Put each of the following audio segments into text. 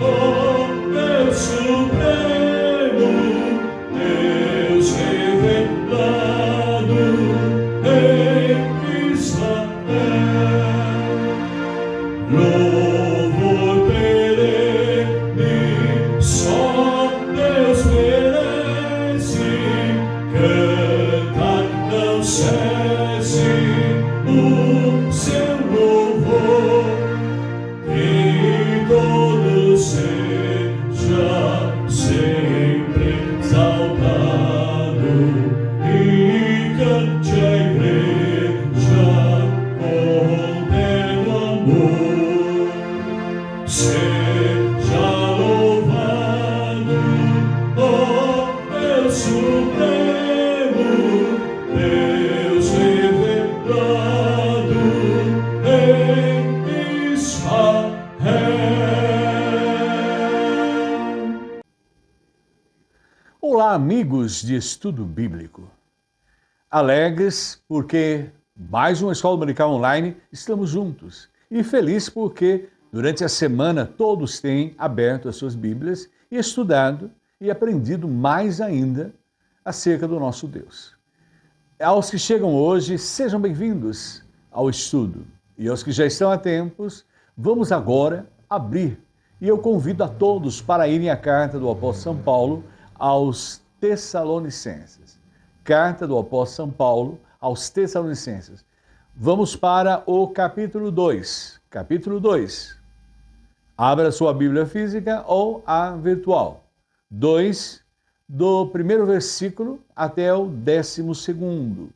ó Deus supremo, Deus revelado em Israel. Louvor perene, só Deus merece, cantar não cesse o seu louvor, que todo seja sempre exaltado, e cante a igreja com terno amor. Seja louvado, ó Deus supremo, Deus revelado em Israel. Olá, amigos de estudo bíblico. Alegres porque mais uma escola dominical online estamos juntos. E feliz porque durante a semana todos têm aberto as suas Bíblias e estudado e aprendido mais ainda acerca do nosso Deus. Aos que chegam hoje, sejam bem-vindos ao estudo. E aos que já estão há tempos, vamos agora abrir. E eu convido a todos para irem à carta do apóstolo São Paulo aos Tessalonicenses. Carta do apóstolo São Paulo aos Tessalonicenses. Vamos para o capítulo 2. Capítulo 2. Abra sua Bíblia física ou a virtual. 2, do primeiro versículo até o 12º.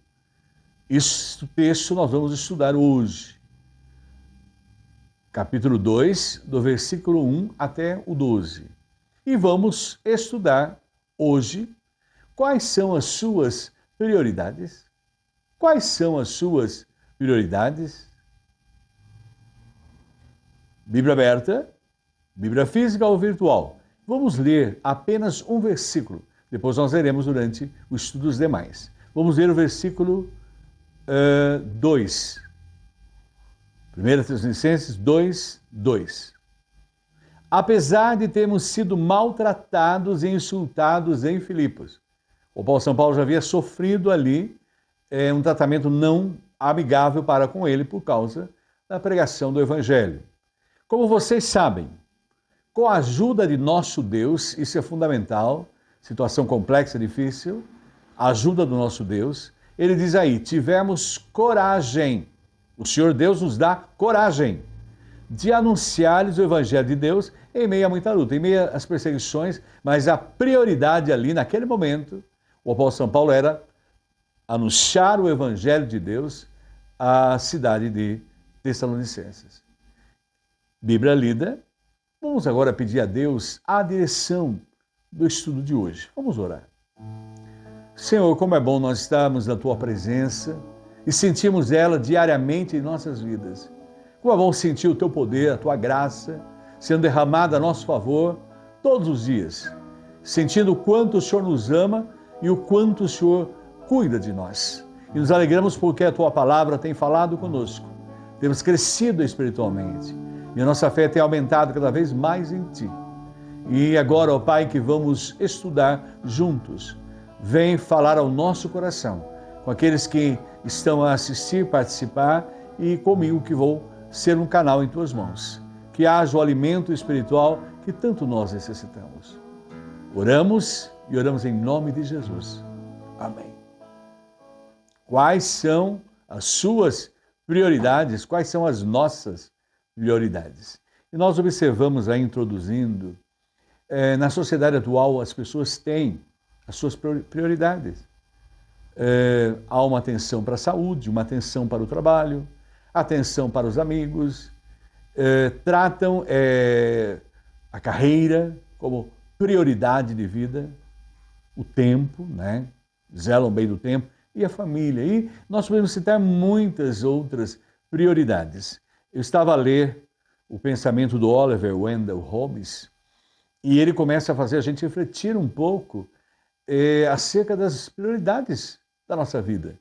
Este texto nós vamos estudar hoje. Capítulo 2, do versículo 1 até o 12. E vamos estudar hoje quais são as suas prioridades. Quais são as suas prioridades? Bíblia aberta, Bíblia física ou virtual. Vamos ler apenas um versículo. Depois nós leremos durante o estudo dos demais. Vamos ler o versículo 2. 1 Tessalonicenses 2, 2. Apesar de termos sido maltratados e insultados em Filipos, o apóstolo São Paulo já havia sofrido ali um tratamento não amigável para com ele por causa da pregação do Evangelho. Como vocês sabem, com a ajuda de nosso Deus, isso é fundamental, situação complexa, difícil, a ajuda do nosso Deus, ele diz aí, tivemos coragem, o Senhor Deus nos dá coragem de anunciar-lhes o Evangelho de Deus em meio a muita luta, em meio às perseguições, mas a prioridade ali, naquele momento, o apóstolo São Paulo era anunciar o Evangelho de Deus à cidade de Tessalonicenses. Bíblia lida. Vamos agora pedir a Deus a direção do estudo de hoje. Vamos orar. Senhor, como é bom nós estarmos na Tua presença e sentirmos ela diariamente em nossas vidas. Como é bom sentir o Teu poder, a Tua graça, sendo derramada a nosso favor todos os dias, sentindo o quanto o Senhor nos ama e o quanto o Senhor cuida de nós. E nos alegramos porque a Tua palavra tem falado conosco. Temos crescido espiritualmente e a nossa fé tem aumentado cada vez mais em Ti. E agora, ó Pai, que vamos estudar juntos, vem falar ao nosso coração, com aqueles que estão a assistir, participar e comigo que vou ser um canal em Tuas mãos. Que haja o alimento espiritual que tanto nós necessitamos. Oramos e oramos em nome de Jesus. Amém. Quais são as suas prioridades? Quais são as nossas prioridades? E nós observamos aí, introduzindo, na sociedade atual as pessoas têm as suas prioridades. Há uma atenção para a saúde, uma atenção para o trabalho, atenção para os amigos, tratam a carreira como prioridade de vida, o tempo, né? Zelam bem do tempo, e a família. E nós podemos citar muitas outras prioridades. Eu estava a ler o pensamento do Oliver Wendell Holmes, e ele começa a fazer a gente refletir um pouco acerca das prioridades da nossa vida.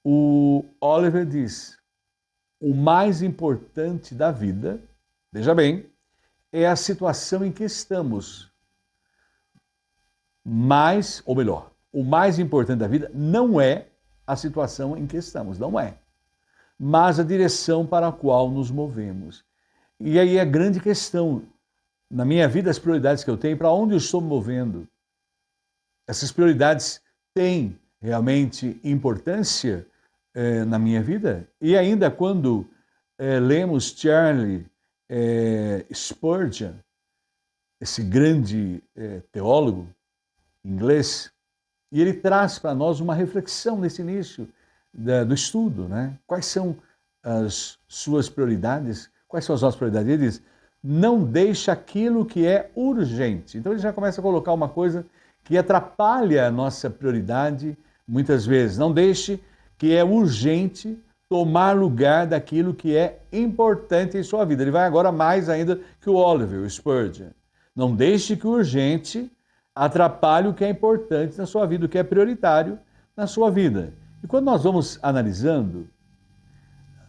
O Oliver diz, o mais importante da vida, veja bem, é a situação em que estamos. Mas, ou melhor, o mais importante da vida não é a situação em que estamos, não é. Mas a direção para a qual nos movemos. E aí a grande questão, na minha vida, as prioridades que eu tenho, para onde eu estou me movendo? Essas prioridades têm realmente importância na minha vida? E ainda quando lemos Charles Spurgeon, esse grande teólogo inglês, e ele traz para nós uma reflexão nesse início do estudo, né? Quais são as suas prioridades? Quais são as nossas prioridades? Ele diz, não deixe aquilo que é urgente. Então ele já começa a colocar uma coisa que atrapalha a nossa prioridade muitas vezes. Não deixe que é urgente tomar lugar daquilo que é importante em sua vida. Ele vai agora mais ainda que o Oliver, o Spurgeon. Não deixe que o urgente atrapalhe o que é importante na sua vida, o que é prioritário na sua vida. E quando nós vamos analisando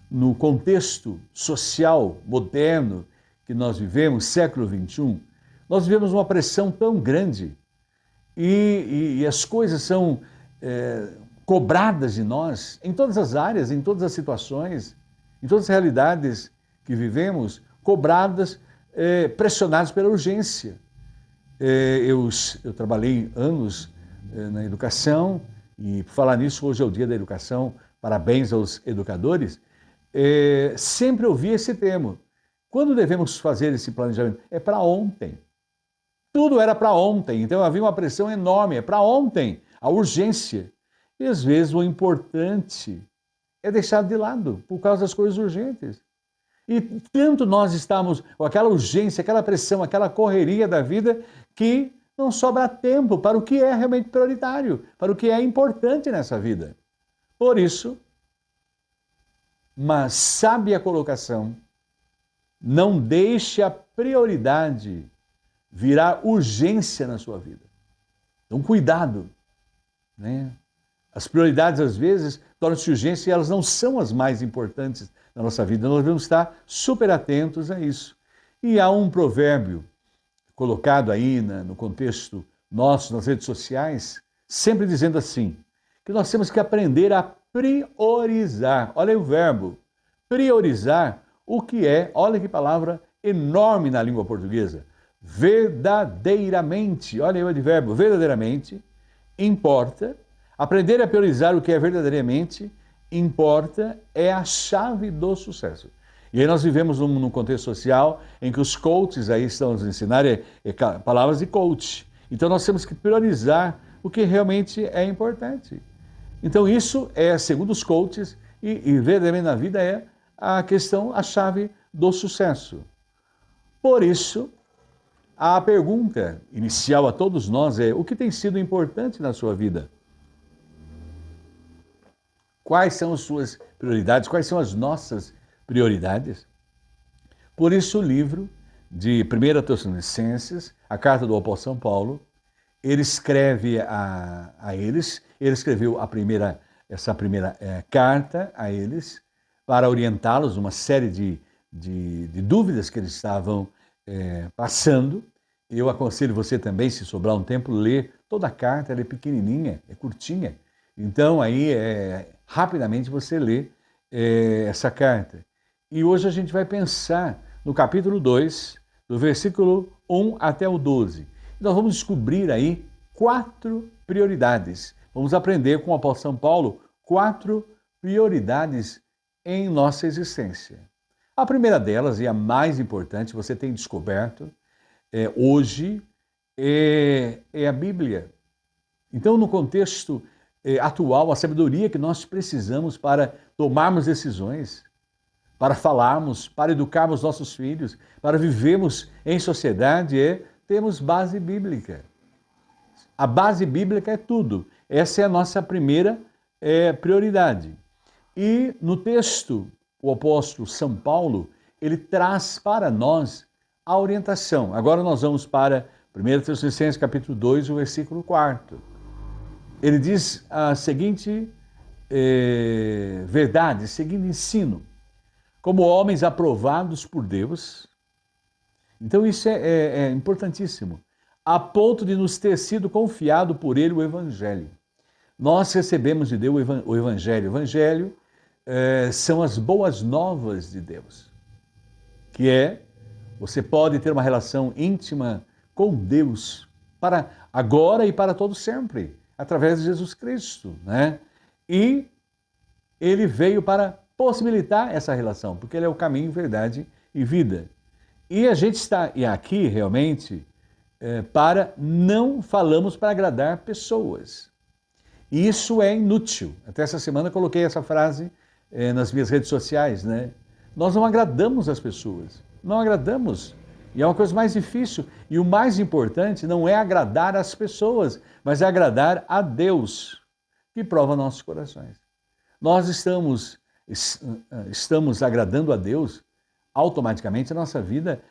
no contexto social moderno que nós vivemos, século XXI, nós vivemos uma pressão tão grande e as coisas são cobradas de nós em todas as áreas, em todas as situações, em todas as realidades que vivemos, cobradas, pressionadas pela urgência. Eu trabalhei anos na educação e, por falar nisso, hoje é o Dia da Educação, parabéns aos educadores. Sempre ouvi esse termo. Quando devemos fazer esse planejamento? É para ontem. Tudo era para ontem, então havia uma pressão enorme, é para ontem, a urgência. E às vezes o importante é deixado de lado por causa das coisas urgentes. E tanto nós estamos com aquela urgência, aquela pressão, aquela correria da vida, que não sobra tempo para o que é realmente prioritário, para o que é importante nessa vida. Por isso, uma sábia colocação, não deixe a prioridade virar urgência na sua vida. Então, cuidado, né? As prioridades, às vezes, tornam-se urgência e elas não são as mais importantes na nossa vida. Nós devemos estar super atentos a isso. E há um provérbio colocado aí no contexto nosso, nas redes sociais, sempre dizendo assim, que nós temos que aprender a priorizar. Olha aí o verbo, priorizar o que é, olha que palavra enorme na língua portuguesa, verdadeiramente, olha aí o advérbio, verdadeiramente, importa. Aprender a priorizar o que é verdadeiramente importa é a chave do sucesso. E aí nós vivemos num contexto social em que os coaches aí estão nos ensinar palavras de coach. Então nós temos que priorizar o que realmente é importante. Então isso é, segundo os coaches, e verdadeiramente na vida é a questão, a chave do sucesso. Por isso, a pergunta inicial a todos nós é: o que tem sido importante na sua vida? Quais são as suas prioridades? Quais são as nossas prioridades? Por isso o livro de 1 Tessalonicenses, a carta do apóstolo São Paulo, ele escreve a eles, ele escreveu essa primeira carta a eles para orientá-los numa série de dúvidas que eles estavam passando. Eu aconselho você também, se sobrar um tempo, ler toda a carta, ela é pequenininha, é curtinha. Então aí rapidamente você lê essa carta. E hoje a gente vai pensar no capítulo 2, do versículo 1 até o 12. Nós vamos descobrir aí 4 prioridades. Vamos aprender com o apóstolo São Paulo 4 prioridades em nossa existência. A primeira delas, e a mais importante, você tem descoberto hoje, é a Bíblia. Então, no contexto atual, a sabedoria que nós precisamos para tomarmos decisões, para falarmos, para educarmos nossos filhos, para vivermos em sociedade, temos base bíblica. A base bíblica é tudo. Essa é a nossa primeira prioridade. E no texto, o apóstolo São Paulo, ele traz para nós a orientação. Agora nós vamos para 1 Tessalonicenses capítulo 2, o versículo 4. Ele diz a seguinte verdade, seguinte ensino: como homens aprovados por Deus, Então isso é importantíssimo, a ponto de nos ter sido confiado por Ele o Evangelho. Nós recebemos de Deus o Evangelho. O Evangelho são as boas novas de Deus, que você pode ter uma relação íntima com Deus para agora e para todo sempre, através de Jesus Cristo, né? E Ele veio para possibilitar essa relação, porque Ele é o caminho, verdade e vida. E a gente está aqui realmente não falamos para agradar pessoas. E isso é inútil. Até essa semana eu coloquei essa frase nas minhas redes sociais, né? Nós não agradamos as pessoas, não agradamos. E é uma coisa mais difícil. E o mais importante não é agradar as pessoas, mas é agradar a Deus, que prova nossos corações. Nós estamos agradando a Deus, automaticamente a nossa vida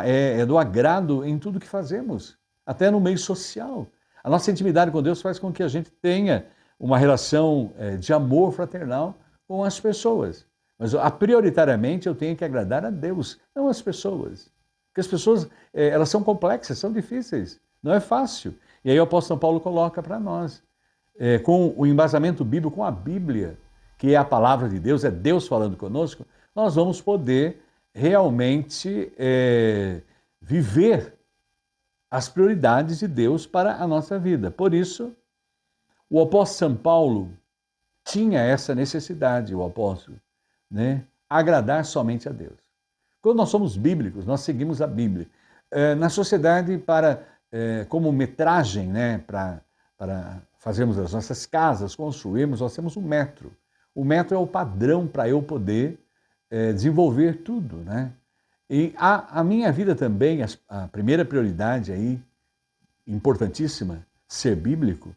é do agrado em tudo que fazemos, até no meio social. A nossa intimidade com Deus faz com que a gente tenha uma relação de amor fraternal com as pessoas. Mas prioritariamente eu tenho que agradar a Deus, não as pessoas. Porque as pessoas, elas são complexas, são difíceis, não é fácil. E aí o apóstolo Paulo coloca para nós, com o embasamento bíblico, com a Bíblia, que é a palavra de Deus, é Deus falando conosco, nós vamos poder realmente viver as prioridades de Deus para a nossa vida. Por isso, o apóstolo São Paulo tinha essa necessidade, o apóstolo, né? Agradar somente a Deus. Quando nós somos bíblicos, nós seguimos a Bíblia. Na sociedade, como metragem, né, para fazermos as nossas casas, construirmos, nós temos um metro. O metro é o padrão para eu poder desenvolver tudo, né? E a minha vida também, a primeira prioridade aí, importantíssima, ser bíblico,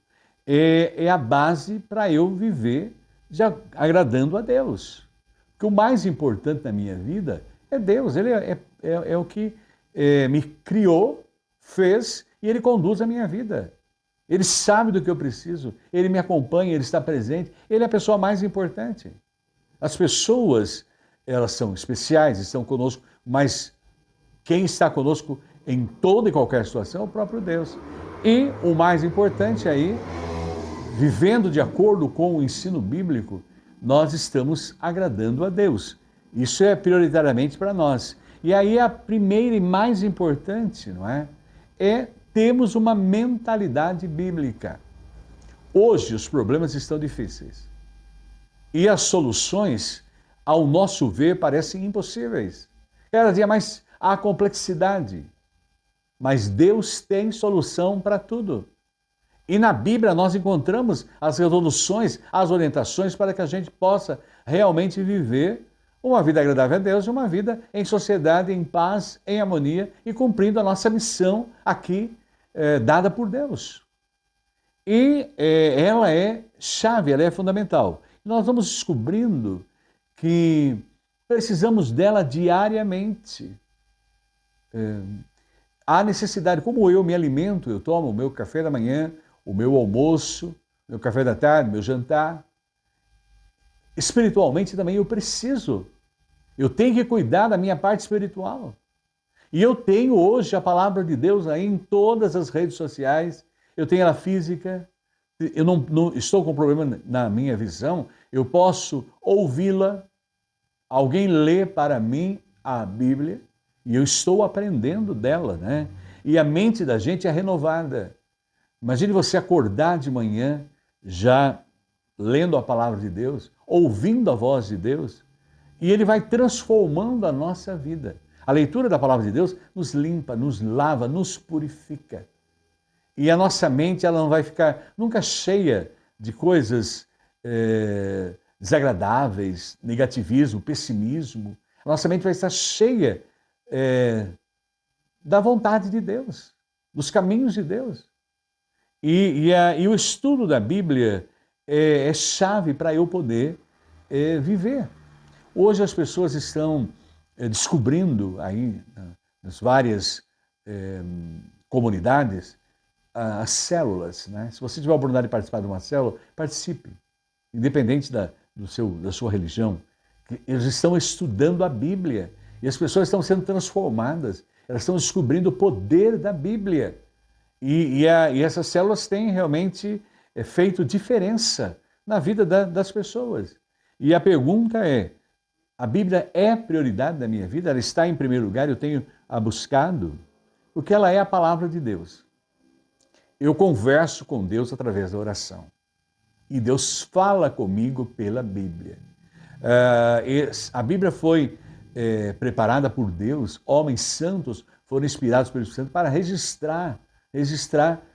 é a base para eu viver agradando a Deus. Porque o mais importante na minha vida é Deus. Ele é o que me criou, fez e Ele conduz a minha vida. Ele sabe do que eu preciso, Ele me acompanha, Ele está presente, Ele é a pessoa mais importante. As pessoas, elas são especiais, estão conosco, mas quem está conosco em toda e qualquer situação é o próprio Deus. E o mais importante aí, vivendo de acordo com o ensino bíblico, nós estamos agradando a Deus. Isso é prioritariamente para nós. E aí a primeira e mais importante, não é? Temos uma mentalidade bíblica. Hoje os problemas estão difíceis. E as soluções, ao nosso ver, parecem impossíveis. Cada dia mais há complexidade. Mas Deus tem solução para tudo. E na Bíblia nós encontramos as resoluções, as orientações para que a gente possa realmente viver uma vida agradável a Deus e uma vida em sociedade, em paz, em harmonia e cumprindo a nossa missão aqui dada por Deus. E ela é chave, ela é fundamental. Nós vamos descobrindo que precisamos dela diariamente. Há necessidade, como eu me alimento, eu tomo o meu café da manhã, o meu almoço, meu café da tarde, meu jantar. Espiritualmente também eu preciso. Eu tenho que cuidar da minha parte espiritual. E eu tenho hoje a palavra de Deus aí em todas as redes sociais. Eu tenho ela física. Eu não estou com problema na minha visão. Eu posso ouvi-la. Alguém lê para mim a Bíblia e eu estou aprendendo dela, né? E a mente da gente é renovada. Imagine você acordar de manhã já lendo a palavra de Deus, ouvindo a voz de Deus, e Ele vai transformando a nossa vida. A leitura da palavra de Deus nos limpa, nos lava, nos purifica. E a nossa mente ela não vai ficar nunca cheia de coisas desagradáveis, negativismo, pessimismo. A nossa mente vai estar cheia da vontade de Deus, dos caminhos de Deus. E o estudo da Bíblia é chave para eu poder viver. Hoje as pessoas estão descobrindo aí nas várias comunidades as células, né? Se você tiver a oportunidade de participar de uma célula, participe, independente da sua religião. Eles estão estudando a Bíblia e as pessoas estão sendo transformadas. Elas estão descobrindo o poder da Bíblia. E essas células têm realmente feito diferença na vida das pessoas. E a pergunta é, a Bíblia é prioridade da minha vida? Ela está em primeiro lugar, eu tenho a buscado? Porque ela é a palavra de Deus. Eu converso com Deus através da oração. E Deus fala comigo pela Bíblia. A Bíblia foi preparada por Deus, homens santos foram inspirados pelo Espírito Santo para registrar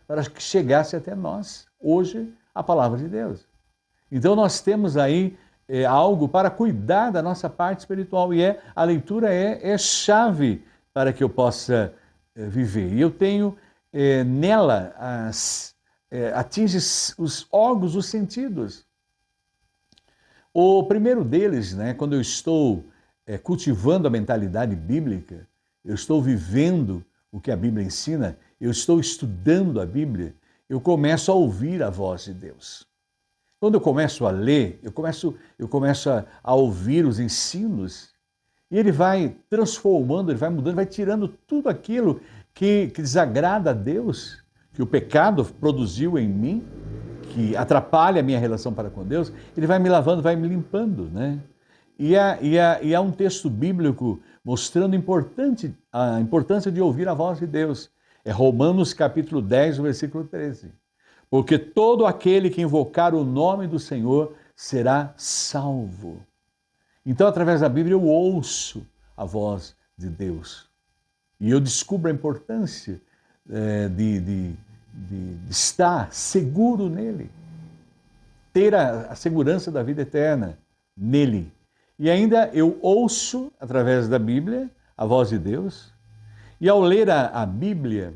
para que chegasse até nós, hoje, a palavra de Deus. Então nós temos aí algo para cuidar da nossa parte espiritual e a leitura é chave para que eu possa viver. E eu tenho nela, atinge os órgãos, os sentidos. O primeiro deles, né, quando eu estou cultivando a mentalidade bíblica, eu estou vivendo o que a Bíblia ensina, eu estou estudando a Bíblia, eu começo a ouvir a voz de Deus. Quando eu começo a ler, eu começo a ouvir os ensinos, e ele vai transformando, ele vai mudando, vai tirando tudo aquilo que desagrada a Deus, que o pecado produziu em mim, que atrapalha a minha relação para com Deus, ele vai me lavando, vai me limpando, né? E há um texto bíblico mostrando a importância de ouvir a voz de Deus. É Romanos capítulo 10, versículo 13. Porque todo aquele que invocar o nome do Senhor será salvo. Então, através da Bíblia, eu ouço a voz de Deus. E eu descubro a importância de estar seguro nele. Ter a segurança da vida eterna nele. E ainda eu ouço, através da Bíblia, a voz de Deus. E ao ler a Bíblia,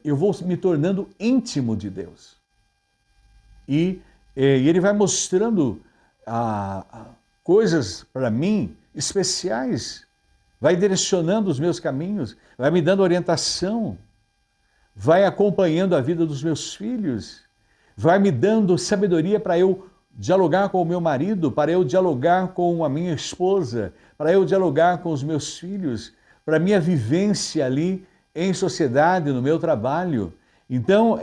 eu vou me tornando íntimo de Deus. E ele vai mostrando coisas para mim especiais, vai direcionando os meus caminhos, vai me dando orientação, vai acompanhando a vida dos meus filhos, vai me dando sabedoria para eu dialogar com o meu marido, para eu dialogar com a minha esposa, para eu dialogar com os meus filhos, para a minha vivência ali em sociedade, no meu trabalho. Então,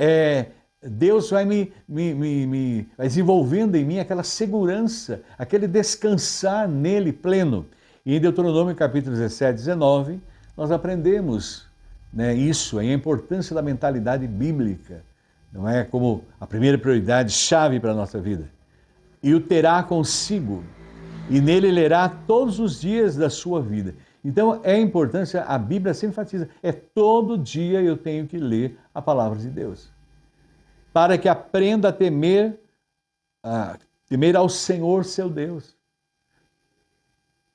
Deus vai vai desenvolvendo em mim aquela segurança, aquele descansar nele pleno. E em Deuteronômio capítulo 17, 19, nós aprendemos, né, isso, a importância da mentalidade bíblica, não é, como a primeira prioridade, chave para a nossa vida. E o terá consigo, e nele lerá todos os dias da sua vida. Então, é importante, a Bíblia sempre enfatiza, todo dia eu tenho que ler a palavra de Deus, para que aprenda a temer ao Senhor seu Deus,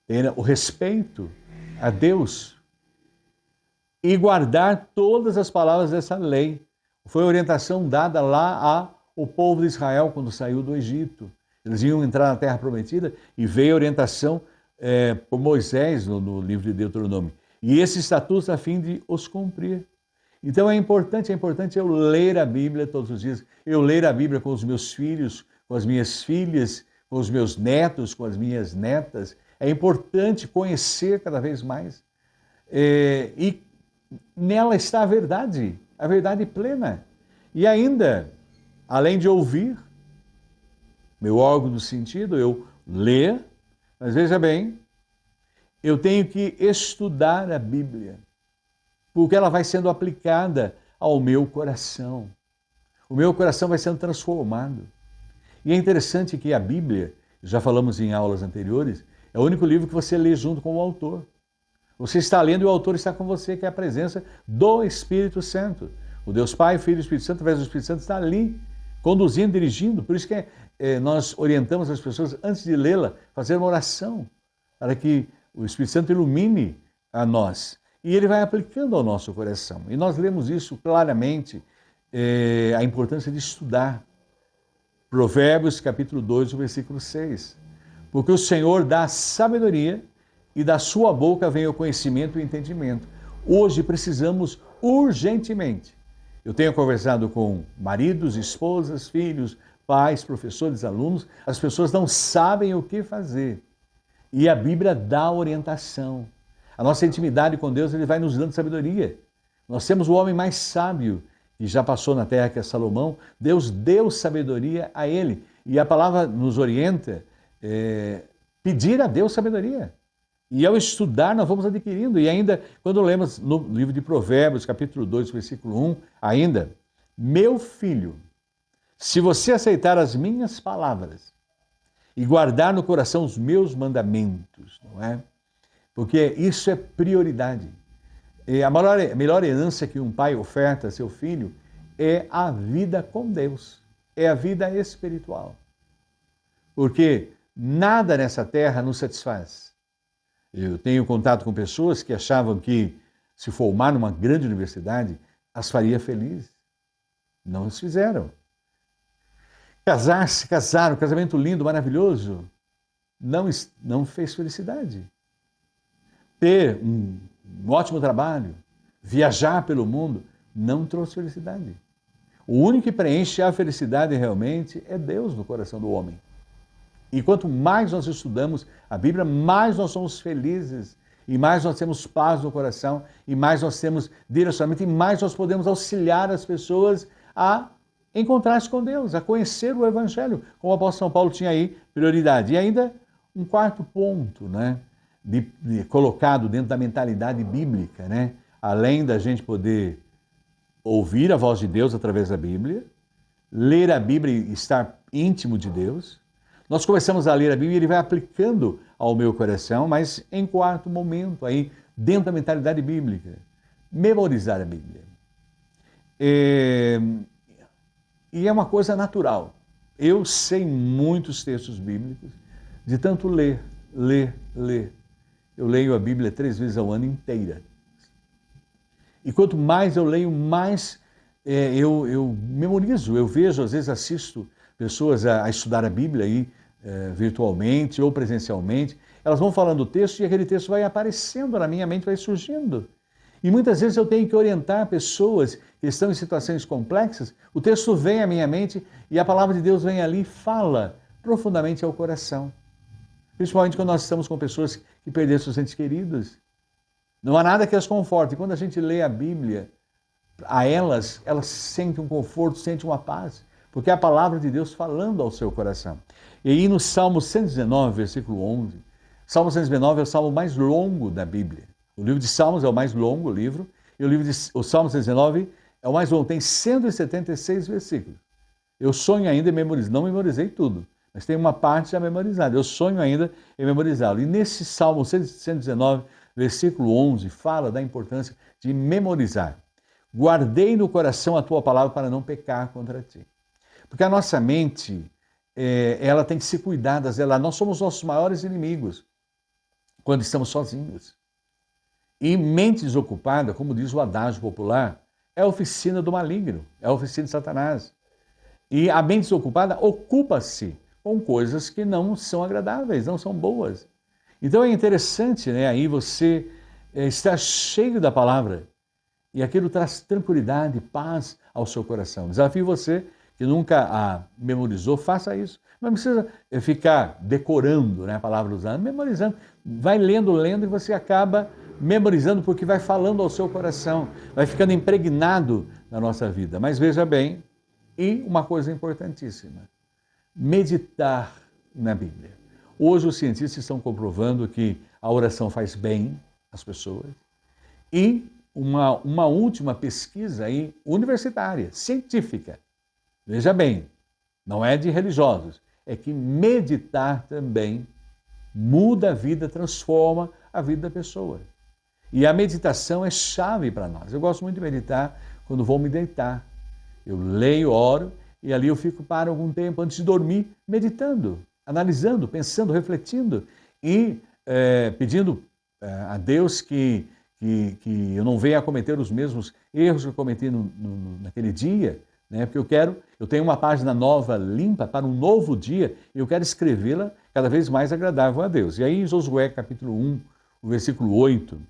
ter o respeito a Deus e guardar todas as palavras dessa lei. Foi a orientação dada lá ao povo de Israel quando saiu do Egito. Eles iam entrar na Terra Prometida e veio a orientação por Moisés no livro de Deuteronômio. E esse estatuto a fim de os cumprir. Então é importante eu ler a Bíblia todos os dias. Eu ler a Bíblia com os meus filhos, com as minhas filhas, com os meus netos, com as minhas netas. É importante conhecer cada vez mais. E nela está a verdade plena. E ainda, além de ouvir, meu órgão do sentido, eu ler, mas veja bem, eu tenho que estudar a Bíblia, porque ela vai sendo aplicada ao meu coração. O meu coração vai sendo transformado. E é interessante que a Bíblia, já falamos em aulas anteriores, é o único livro que você lê junto com o autor. Você está lendo e o autor está com você, que é a presença do Espírito Santo. O Deus Pai, Filho e Espírito Santo, através do Espírito Santo, está ali, conduzindo, dirigindo. Por isso que nós orientamos as pessoas, antes de lê-la, fazer uma oração, para que o Espírito Santo ilumine a nós. E ele vai aplicando ao nosso coração. E nós lemos isso claramente, a importância de estudar. Provérbios capítulo 2, versículo 6. Porque o Senhor dá sabedoria e da sua boca vem o conhecimento e o entendimento. Hoje precisamos urgentemente. Eu tenho conversado com maridos, esposas, filhos, pais, professores, alunos. As pessoas não sabem o que fazer. E a Bíblia dá orientação. A nossa intimidade com Deus, Ele vai nos dando sabedoria. Nós temos o homem mais sábio que já passou na terra, que é Salomão. Deus deu sabedoria a ele. E a palavra nos orienta pedir a Deus sabedoria. E ao estudar, nós vamos adquirindo. E ainda, quando lemos no livro de Provérbios, capítulo 2, versículo 1, ainda, meu filho, se você aceitar as minhas palavras e guardar no coração os meus mandamentos, não é? Porque isso é prioridade. E a melhor herança que um pai oferta a seu filho é a vida com Deus, é a vida espiritual. Porque nada nessa terra nos satisfaz. Eu tenho contato com pessoas que achavam que se formar numa grande universidade as faria felizes. Não os fizeram. Casaram, casamento lindo, maravilhoso, não fez felicidade. Ter um ótimo trabalho, viajar pelo mundo, não trouxe felicidade. O único que preenche a felicidade realmente é Deus no coração do homem. E quanto mais nós estudamos a Bíblia, mais nós somos felizes, e mais nós temos paz no coração, e mais nós temos direcionamento, e mais nós podemos auxiliar as pessoas a encontrar-se com Deus, a conhecer o Evangelho, como o apóstolo São Paulo tinha aí prioridade. E ainda um quarto ponto, né, colocado dentro da mentalidade bíblica, né, além da gente poder ouvir a voz de Deus através da Bíblia, ler a Bíblia e estar íntimo de Deus, nós começamos a ler a Bíblia e ele vai aplicando ao meu coração, mas em quarto momento, aí, dentro da mentalidade bíblica, memorizar a Bíblia. E é uma coisa natural. Eu sei muitos textos bíblicos, de tanto ler. Eu leio a Bíblia 3 vezes ao ano inteira. E quanto mais eu leio, mais eu memorizo. Eu vejo, às vezes assisto pessoas a estudar a Bíblia aí, virtualmente ou presencialmente. Elas vão falando o texto e aquele texto vai aparecendo na minha mente, vai surgindo. E muitas vezes eu tenho que orientar pessoas que estão em situações complexas, o texto vem à minha mente e a palavra de Deus vem ali e fala profundamente ao coração. Principalmente quando nós estamos com pessoas que perderam seus entes queridos. Não há nada que as conforte. Quando a gente lê a Bíblia, a elas sentem um conforto, sentem uma paz, porque é a palavra de Deus falando ao seu coração. E aí no Salmo 119, versículo 11, Salmo 119 é o salmo mais longo da Bíblia. O livro de Salmos é o mais longo livro, e o Salmo 119 é o mais longo, tem 176 versículos. Eu sonho ainda em memorizar, não memorizei tudo, mas tem uma parte já memorizada. Eu sonho ainda em memorizá-lo. E nesse Salmo 119, versículo 11, fala da importância de memorizar. Guardei no coração a tua palavra para não pecar contra ti. Porque a nossa mente, ela tem que se cuidar das dela. Nós somos nossos maiores inimigos quando estamos sozinhos. E mente desocupada, como diz o adágio popular, é a oficina do maligno, é a oficina de Satanás. E a mente desocupada ocupa-se com coisas que não são agradáveis, não são boas. Então é interessante, né, aí você estar cheio da palavra e aquilo traz tranquilidade, paz ao seu coração. Desafio você que nunca a memorizou, faça isso. Não precisa ficar decorando, né, a palavra usada, memorizando. Vai lendo e você acaba memorizando porque vai falando ao seu coração, vai ficando impregnado na nossa vida. Mas veja bem, e uma coisa importantíssima, meditar na Bíblia. Hoje os cientistas estão comprovando que a oração faz bem às pessoas e uma última pesquisa aí, universitária, científica, veja bem, não é de religiosos, é que meditar também muda a vida, transforma a vida da pessoa. E a meditação é chave para nós. Eu gosto muito de meditar quando vou me deitar. Eu leio, oro, e ali eu fico para algum tempo antes de dormir, meditando, analisando, pensando, refletindo e pedindo a Deus que eu não venha a cometer os mesmos erros que eu cometi naquele dia, né? Porque eu tenho uma página nova, limpa, para um novo dia, e eu quero escrevê-la cada vez mais agradável a Deus. E aí em Josué capítulo 1, o versículo 8,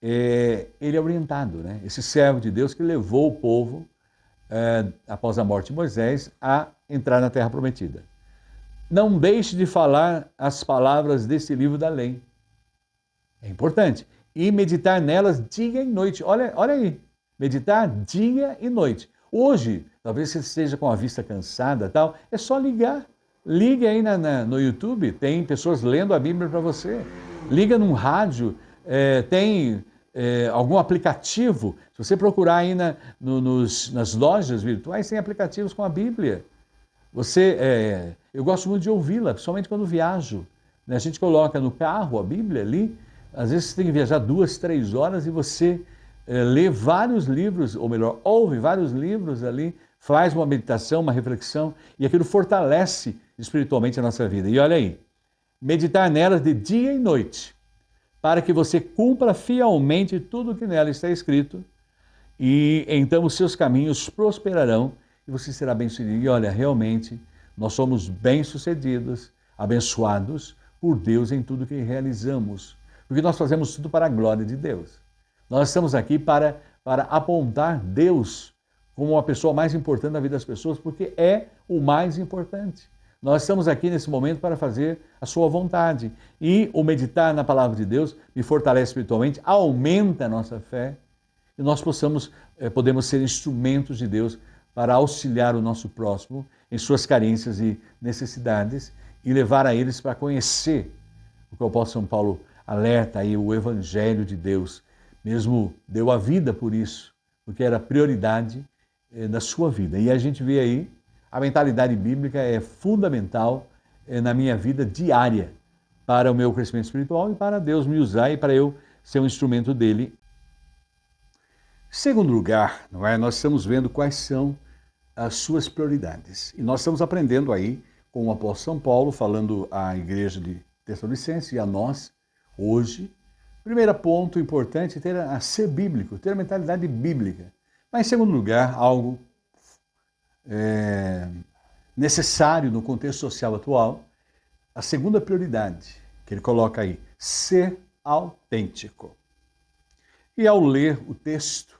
ele é orientado, né? Esse servo de Deus que levou o povo, após a morte de Moisés, a entrar na terra prometida. Não deixe de falar as palavras desse livro da lei. É importante. e meditar nelas dia e noite. Olha aí, meditar dia e noite. Hoje, talvez você esteja com a vista cansada, tal, é só ligar. Ligue aí no YouTube, tem pessoas lendo a Bíblia para você. Liga num rádio, tem algum aplicativo. Se você procurar aí nas lojas virtuais, tem aplicativos com a Bíblia. Eu gosto muito de ouvi-la, principalmente quando viajo. Né? A gente coloca no carro a Bíblia ali, às vezes você tem que viajar 2, 3 horas e você lê vários livros, ou melhor, ouve vários livros ali, faz uma meditação, uma reflexão, e aquilo fortalece espiritualmente a nossa vida. E olha aí, meditar nelas de dia e noite, para que você cumpra fielmente tudo o que nela está escrito, e então os seus caminhos prosperarão e você será bem-sucedido. E olha, realmente, nós somos bem-sucedidos, abençoados por Deus em tudo que realizamos, porque nós fazemos tudo para a glória de Deus. Nós estamos aqui para apontar Deus como a pessoa mais importante na vida das pessoas, porque é o mais importante. Nós estamos aqui nesse momento para fazer a sua vontade. E o meditar na palavra de Deus me fortalece espiritualmente, aumenta a nossa fé, e nós podemos ser instrumentos de Deus para auxiliar o nosso próximo em suas carências e necessidades e levar a eles para conhecer o que o apóstolo São Paulo alerta aí, o Evangelho de Deus. Mesmo deu a vida por isso, porque era prioridade da sua vida. E a gente vê aí, a mentalidade bíblica é fundamental na minha vida diária para o meu crescimento espiritual e para Deus me usar e para eu ser um instrumento dele. Segundo lugar, não é? Nós estamos vendo quais são as suas prioridades. E nós estamos aprendendo aí com o apóstolo São Paulo, falando à igreja de Tessalonicenses e a nós, hoje. Primeiro ponto importante é ser bíblico, ter a mentalidade bíblica. Mas, em segundo lugar, algo necessário no contexto social atual, a segunda prioridade que ele coloca aí, ser autêntico. E ao ler o texto,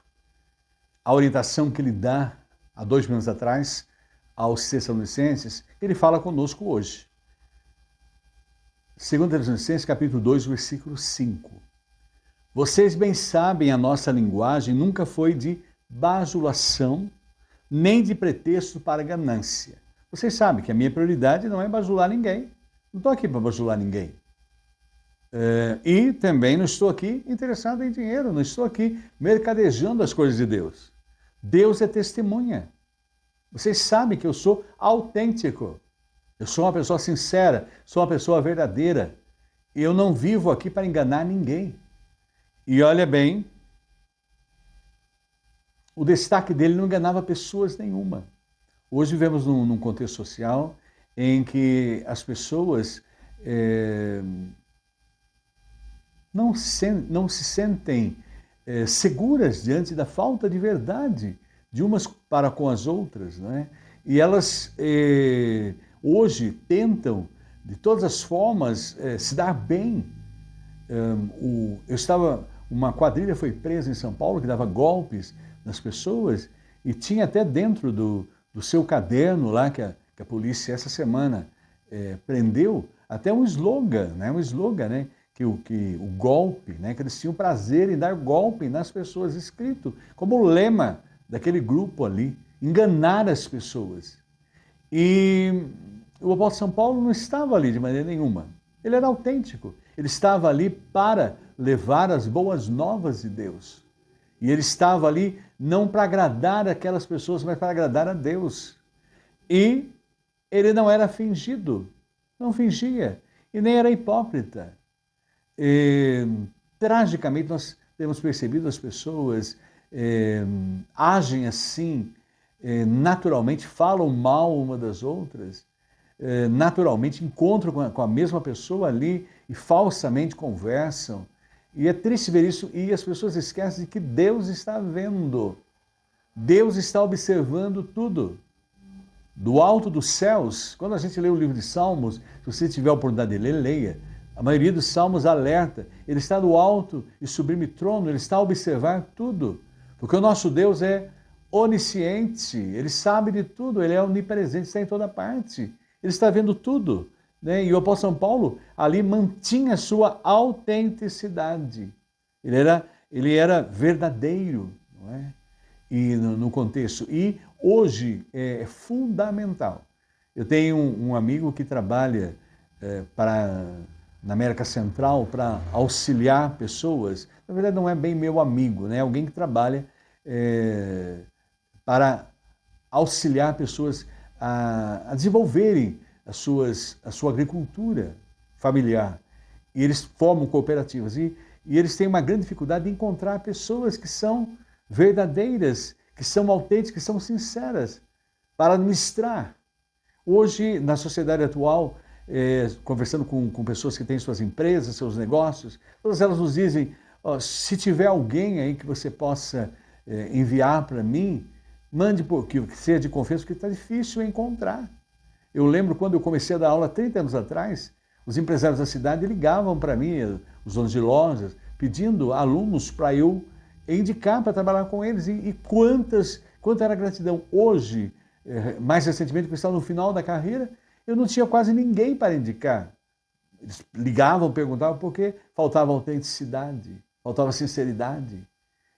a orientação que ele dá há 2 minutos atrás aos Tessalonicenses, ele fala conosco hoje. 2 Tessalonicenses, capítulo 2, versículo 5. Vocês bem sabem, a nossa linguagem nunca foi de bajulação, nem de pretexto para ganância. Vocês sabem que a minha prioridade não é bajular ninguém. Não estou aqui para bajular ninguém. E também não estou aqui interessado em dinheiro, não estou aqui mercadejando as coisas de Deus. Deus é testemunha. Vocês sabem que eu sou autêntico. Eu sou uma pessoa sincera, sou uma pessoa verdadeira. Eu não vivo aqui para enganar ninguém. E olha bem, o destaque dele não enganava pessoas nenhuma. Hoje vivemos num contexto social em que as pessoas não se sentem seguras diante da falta de verdade de umas para com as outras, né? E elas hoje tentam, de todas as formas, se dar bem. Uma quadrilha foi presa em São Paulo que dava golpes nas pessoas e tinha até dentro do seu caderno lá que a polícia essa semana prendeu até um slogan, né? Que o golpe, né? Que eles tinham prazer em dar golpe nas pessoas, escrito como lema daquele grupo ali, enganar as pessoas. E o apóstolo São Paulo não estava ali de maneira nenhuma. Ele era autêntico. Ele estava ali para levar as boas novas de Deus. E ele estava ali não para agradar aquelas pessoas, mas para agradar a Deus. E ele não era fingido, não fingia, e nem era hipócrita. Tragicamente, nós temos percebido as pessoas agem assim, naturalmente, falam mal uma das outras, naturalmente encontram com a mesma pessoa ali e falsamente conversam. E é triste ver isso, e as pessoas esquecem de que Deus está vendo. Deus está observando tudo. Do alto dos céus, quando a gente lê o livro de Salmos, se você tiver a oportunidade de ler, leia. A maioria dos salmos alerta. Ele está do alto e sublime trono, ele está a observar tudo. Porque o nosso Deus é onisciente, ele sabe de tudo, ele é onipresente, está em toda parte. Ele está vendo tudo. Né? E o apóstolo São Paulo ali mantinha a sua autenticidade. Ele era verdadeiro, não é? E no contexto. E hoje é fundamental. Eu tenho um amigo que trabalha na América Central para auxiliar pessoas. Na verdade, não é bem meu amigo, né? Alguém que trabalha para auxiliar pessoas a desenvolverem a sua agricultura familiar. E eles formam cooperativas. E eles têm uma grande dificuldade de encontrar pessoas que são verdadeiras, que são autênticas, que são sinceras para administrar. Hoje, na sociedade atual, conversando com pessoas que têm suas empresas, seus negócios, todas elas nos dizem, se tiver alguém aí que você possa enviar para mim, mande que seja de confiança, porque está difícil encontrar. Eu lembro quando eu comecei a dar aula 30 anos atrás, os empresários da cidade ligavam para mim, os donos de lojas, pedindo alunos para eu indicar para trabalhar com eles. E quanta era a gratidão. Hoje, mais recentemente, quando eu estava no final da carreira, eu não tinha quase ninguém para indicar. Eles ligavam, perguntavam, porque faltava autenticidade, faltava sinceridade.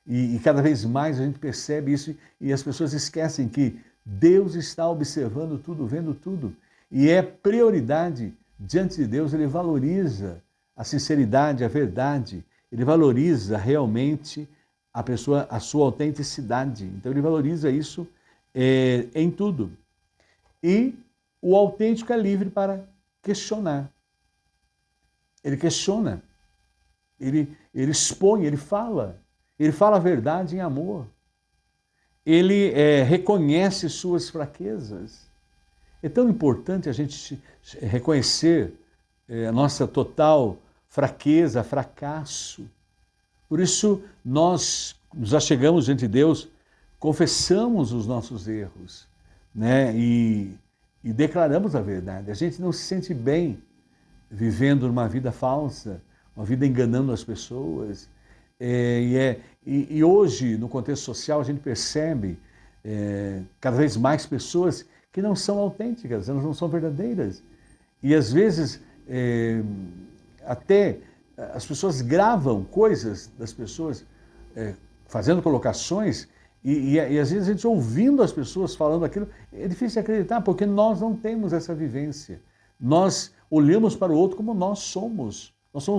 E cada vez mais a gente percebe isso e as pessoas esquecem que Deus está observando tudo, vendo tudo. E é prioridade diante de Deus, ele valoriza a sinceridade, a verdade. Ele valoriza realmente a sua autenticidade. Então ele valoriza isso em tudo. E o autêntico é livre para questionar. Ele questiona, ele expõe, ele fala a verdade em amor. Ele reconhece suas fraquezas. É tão importante a gente reconhecer a nossa total fraqueza, fracasso. Por isso, nós nos achegamos diante de Deus, confessamos os nossos erros, né? E declaramos a verdade. A gente não se sente bem vivendo uma vida falsa, uma vida enganando as pessoas. E hoje, no contexto social, a gente percebe cada vez mais pessoas que não são autênticas, elas não são verdadeiras. E às vezes, até as pessoas gravam coisas das pessoas, fazendo colocações, e às vezes a gente ouvindo as pessoas falando aquilo, é difícil acreditar, porque nós não temos essa vivência. Nós olhamos para o outro como nós somos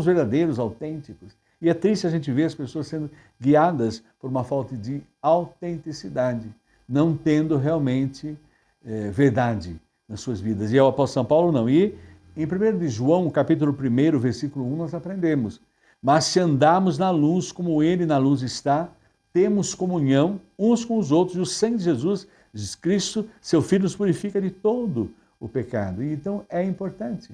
verdadeiros, autênticos. E é triste a gente ver as pessoas sendo guiadas por uma falta de autenticidade, não tendo realmente verdade nas suas vidas. E o apóstolo São Paulo não. E em 1 de João, capítulo 1, versículo 1, nós aprendemos: mas se andarmos na luz como ele na luz está, temos comunhão uns com os outros, e o sangue de Jesus Cristo, seu Filho, nos purifica de todo o pecado. E então é importante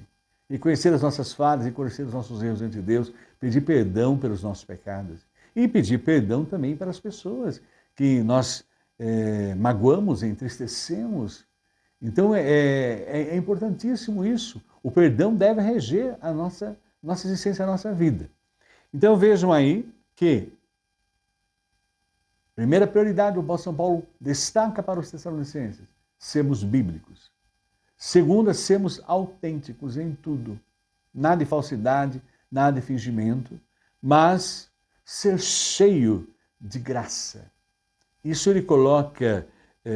reconhecer as nossas falhas, reconhecer os nossos erros diante de Deus, pedir perdão pelos nossos pecados e pedir perdão também para as pessoas que nós magoamos, entristecemos. Então é importantíssimo isso. O perdão deve reger a nossa existência, a nossa vida. Então vejam aí que primeira prioridade, o apóstolo São Paulo destaca para os Tessalonicenses: sermos bíblicos. Segunda, sermos autênticos em tudo. Nada de falsidade, nada de fingimento, mas ser cheio de graça. Isso ele coloca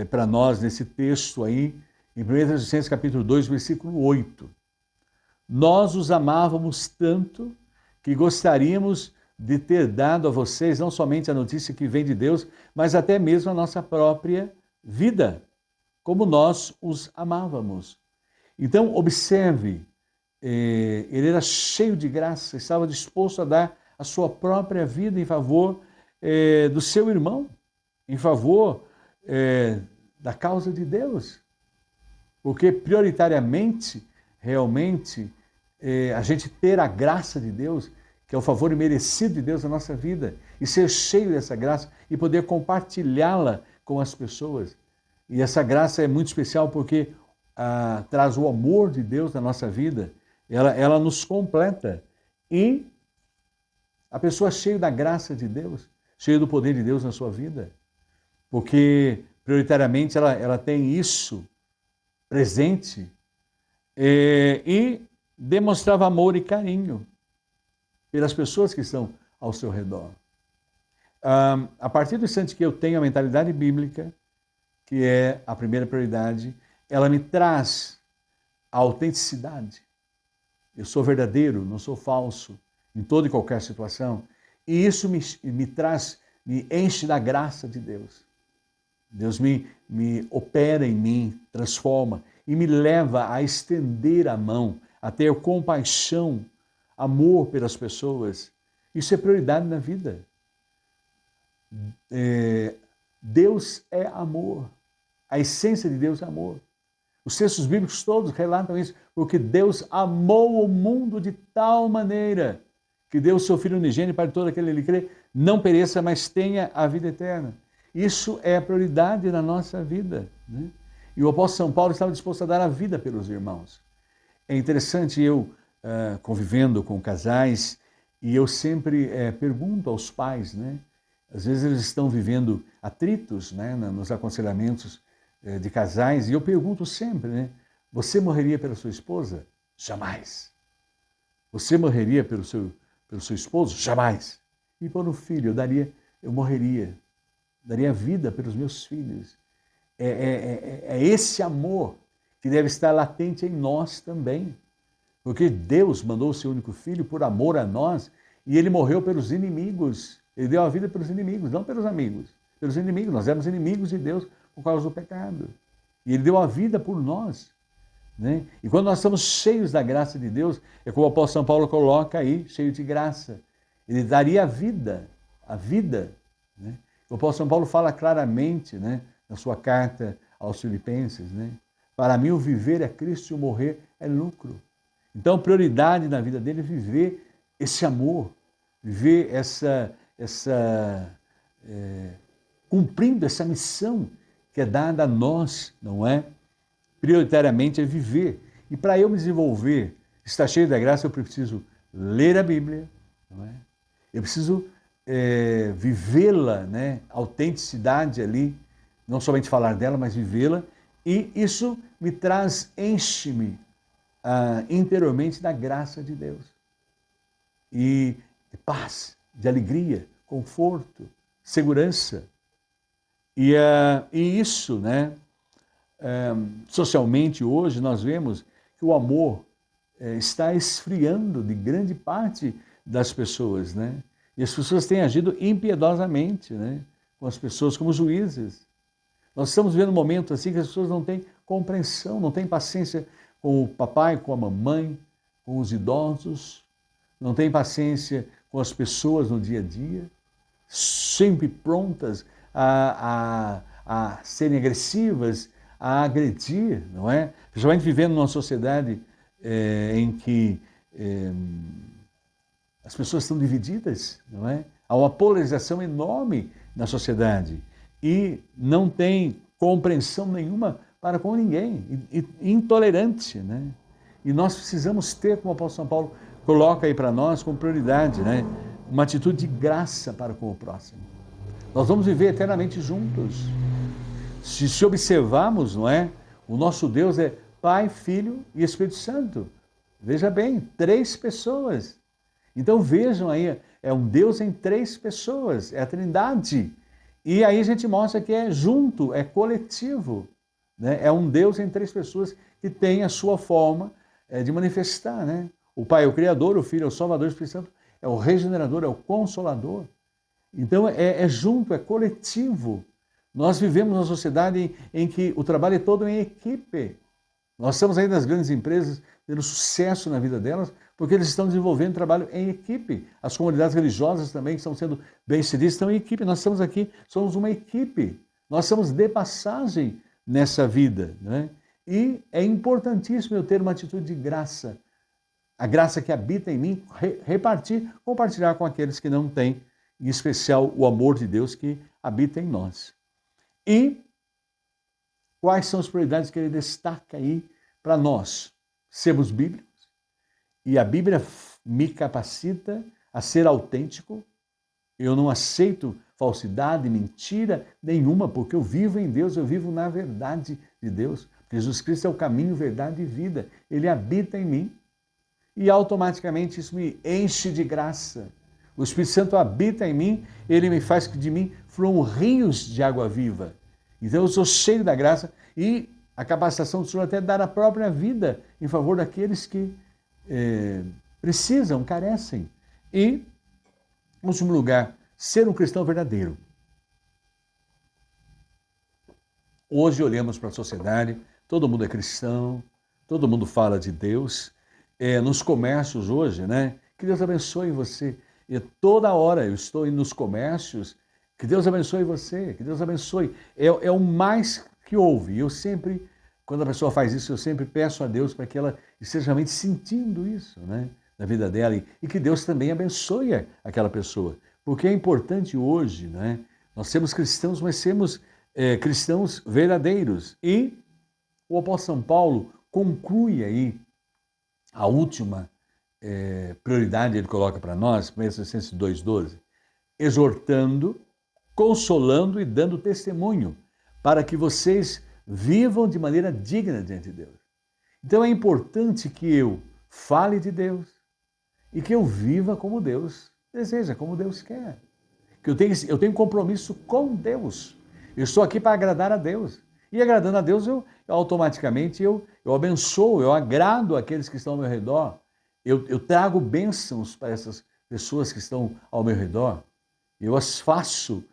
para nós nesse texto aí, em 1 Tessalonicenses capítulo 2, versículo 8. Nós os amávamos tanto que gostaríamos de ter dado a vocês não somente a notícia que vem de Deus, mas até mesmo a nossa própria vida, como nós os amávamos. Então, observe, ele era cheio de graça, estava disposto a dar a sua própria vida em favor do seu irmão, em favor da causa de Deus. Porque, prioritariamente, realmente, a gente ter a graça de Deus, que é o favor imerecido de Deus na nossa vida, e ser cheio dessa graça e poder compartilhá-la com as pessoas. E essa graça é muito especial porque traz o amor de Deus na nossa vida, ela nos completa. E a pessoa cheia da graça de Deus, cheia do poder de Deus na sua vida, porque prioritariamente ela tem isso presente, e demonstrava amor e carinho pelas pessoas que estão ao seu redor. A partir do instante que eu tenho a mentalidade bíblica, que é a primeira prioridade, ela me traz a autenticidade. Eu sou verdadeiro, não sou falso, em toda e qualquer situação. E isso me traz, me enche da graça de Deus. Deus me opera em mim, transforma e me leva a estender a mão, a ter compaixão, amor pelas pessoas. Isso é prioridade na vida. Deus é amor. A essência de Deus é amor. Os textos bíblicos todos relatam isso, porque Deus amou o mundo de tal maneira que deu o seu Filho unigênito para que todo aquele que nele crê não pereça, mas tenha a vida eterna. Isso é a prioridade na nossa vida, né? E o apóstolo São Paulo estava disposto a dar a vida pelos irmãos. É interessante, eu convivendo com casais, e eu sempre pergunto aos pais, né? Às vezes eles estão vivendo atritos, né, nos aconselhamentos de casais, e eu pergunto sempre, né? Você morreria pela sua esposa? Jamais. Você morreria pelo seu esposo? Jamais. E por um filho, eu morreria. Daria vida pelos meus filhos. É esse amor que deve estar latente em nós também. Porque Deus mandou o seu único filho por amor a nós, e ele morreu pelos inimigos. Ele deu a vida pelos inimigos, não pelos amigos. Pelos inimigos. Nós éramos inimigos de Deus por causa do pecado. E ele deu a vida por nós, né? E quando nós estamos cheios da graça de Deus, é como o apóstolo São Paulo coloca aí, cheio de graça. Ele daria a vida, né? O apóstolo São Paulo fala claramente, né, na sua carta aos Filipenses, né? Para mim o viver é Cristo e o morrer é lucro. Então, prioridade na vida dele é viver esse amor, viver cumprindo essa missão que é dada a nós, não é? Prioritariamente é viver. E para eu me desenvolver, estar cheio da graça, eu preciso ler a Bíblia, não é? Eu preciso vivê-la, né? Autenticidade ali, não somente falar dela, mas vivê-la. E isso me traz, enche-me interiormente da graça de Deus. E de paz, de alegria, conforto, segurança. E isso, né? Socialmente hoje nós vemos que o amor está esfriando de grande parte das pessoas, né? E as pessoas têm agido impiedosamente, né, com as pessoas como juízes. Nós estamos vivendo um momento assim que as pessoas não têm compreensão, não têm paciência com o papai, com a mamãe, com os idosos, não têm paciência com as pessoas no dia a dia, sempre prontas a serem agressivas, a agredir, não é? Principalmente vivendo numa sociedade em que as pessoas estão divididas, não é? Há uma polarização enorme na sociedade e não tem compreensão nenhuma para com ninguém, intolerante, né? E nós precisamos ter, como o apóstolo São Paulo coloca aí para nós como prioridade, né, uma atitude de graça para com o próximo. Nós vamos viver eternamente juntos. Se observarmos, não é? O nosso Deus é Pai, Filho e Espírito Santo. Veja bem, 3 pessoas. Então vejam aí, é um Deus em 3 pessoas, é a Trindade. E aí a gente mostra que é junto, é coletivo, né? É um Deus em 3 pessoas que tem a sua forma de manifestar, né? O Pai é o Criador, o Filho é o Salvador, o Espírito Santo é o Regenerador, é o Consolador. Então é junto, é coletivo. Nós vivemos numa sociedade em que o trabalho é todo em equipe. Nós estamos aí nas grandes empresas tendo sucesso na vida delas, porque eles estão desenvolvendo trabalho em equipe. As comunidades religiosas também, que estão sendo bem-sucedidas, estão em equipe. Nós estamos aqui, somos uma equipe. Nós somos de passagem nessa vida, né? E é importantíssimo eu ter uma atitude de graça. A graça que habita em mim, compartilhar com aqueles que não têm, em especial o amor de Deus que habita em nós. E quais são as prioridades que ele destaca aí para nós? Sermos bíblicos, e a Bíblia me capacita a ser autêntico. Eu não aceito falsidade, mentira nenhuma, porque eu vivo em Deus, eu vivo na verdade de Deus. Jesus Cristo é o caminho, verdade e vida. Ele habita em mim e automaticamente isso me enche de graça. O Espírito Santo habita em mim, ele me faz que de mim fluam rios de água viva. Então eu sou cheio da graça e a capacitação do Senhor até dar a própria vida em favor daqueles que precisam, carecem. E, em último lugar, ser um cristão verdadeiro. Hoje olhamos para a sociedade, todo mundo é cristão, todo mundo fala de Deus. Nos comércios hoje, né? Que Deus abençoe você. E toda hora eu estou indo nos comércios, que Deus abençoe você, que Deus abençoe. É o mais que houve. Eu sempre, quando a pessoa faz isso, eu sempre peço a Deus para que ela esteja realmente sentindo isso, né? Na vida dela e que Deus também abençoe aquela pessoa. Porque é importante hoje, né? Nós sermos cristãos, mas sermos cristãos verdadeiros. E o apóstolo São Paulo conclui aí a última prioridade, ele coloca para nós, 1 Tessalonicenses 2,12, exortando, consolando e dando testemunho, para que vocês vivam de maneira digna diante de Deus. Então é importante que eu fale de Deus e que eu viva como Deus deseja, como Deus quer. Que eu tenho compromisso com Deus. Eu estou aqui para agradar a Deus. E agradando a Deus, automaticamente eu abençoo, eu agrado aqueles que estão ao meu redor. Eu trago bênçãos para essas pessoas que estão ao meu redor. Eu as faço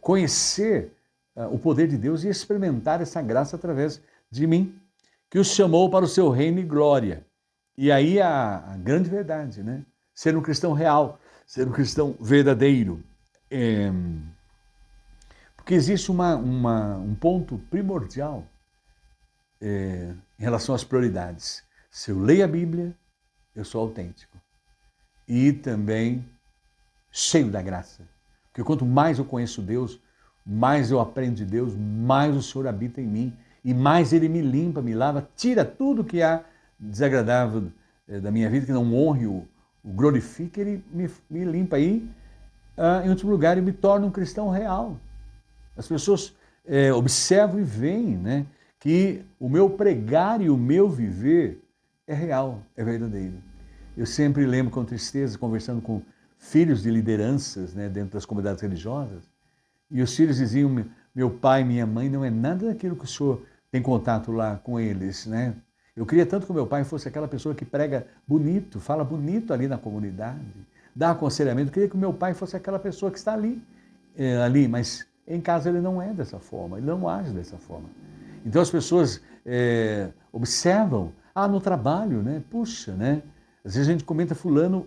conhecer o poder de Deus e experimentar essa graça através de mim, que os chamou para o seu reino e glória. E aí a grande verdade, né? Ser um cristão real, ser um cristão verdadeiro. Porque existe um ponto primordial em relação às prioridades. Se eu leio a Bíblia, eu sou autêntico. E também cheio da graça. Porque quanto mais eu conheço Deus, mais eu aprendo de Deus, mais o Senhor habita em mim. E mais Ele me limpa, me lava, tira tudo que há desagradável da minha vida, que não honre, o glorifique, Ele me limpa aí. Em último lugar, Ele me torna um cristão real. As pessoas observam e veem, né, que o meu pregar e o meu viver é real, é verdadeiro. Eu sempre lembro com tristeza, conversando com filhos de lideranças, né, dentro das comunidades religiosas, e os filhos diziam, meu pai e minha mãe não é nada daquilo que o senhor tem contato lá com eles, né? Eu queria tanto que o meu pai fosse aquela pessoa que prega bonito, fala bonito ali na comunidade, dá aconselhamento. Eu queria que o meu pai fosse aquela pessoa que está ali, mas em casa ele não é dessa forma, ele não age dessa forma. Então as pessoas observam, no trabalho, né? Puxa, né? Às vezes a gente comenta fulano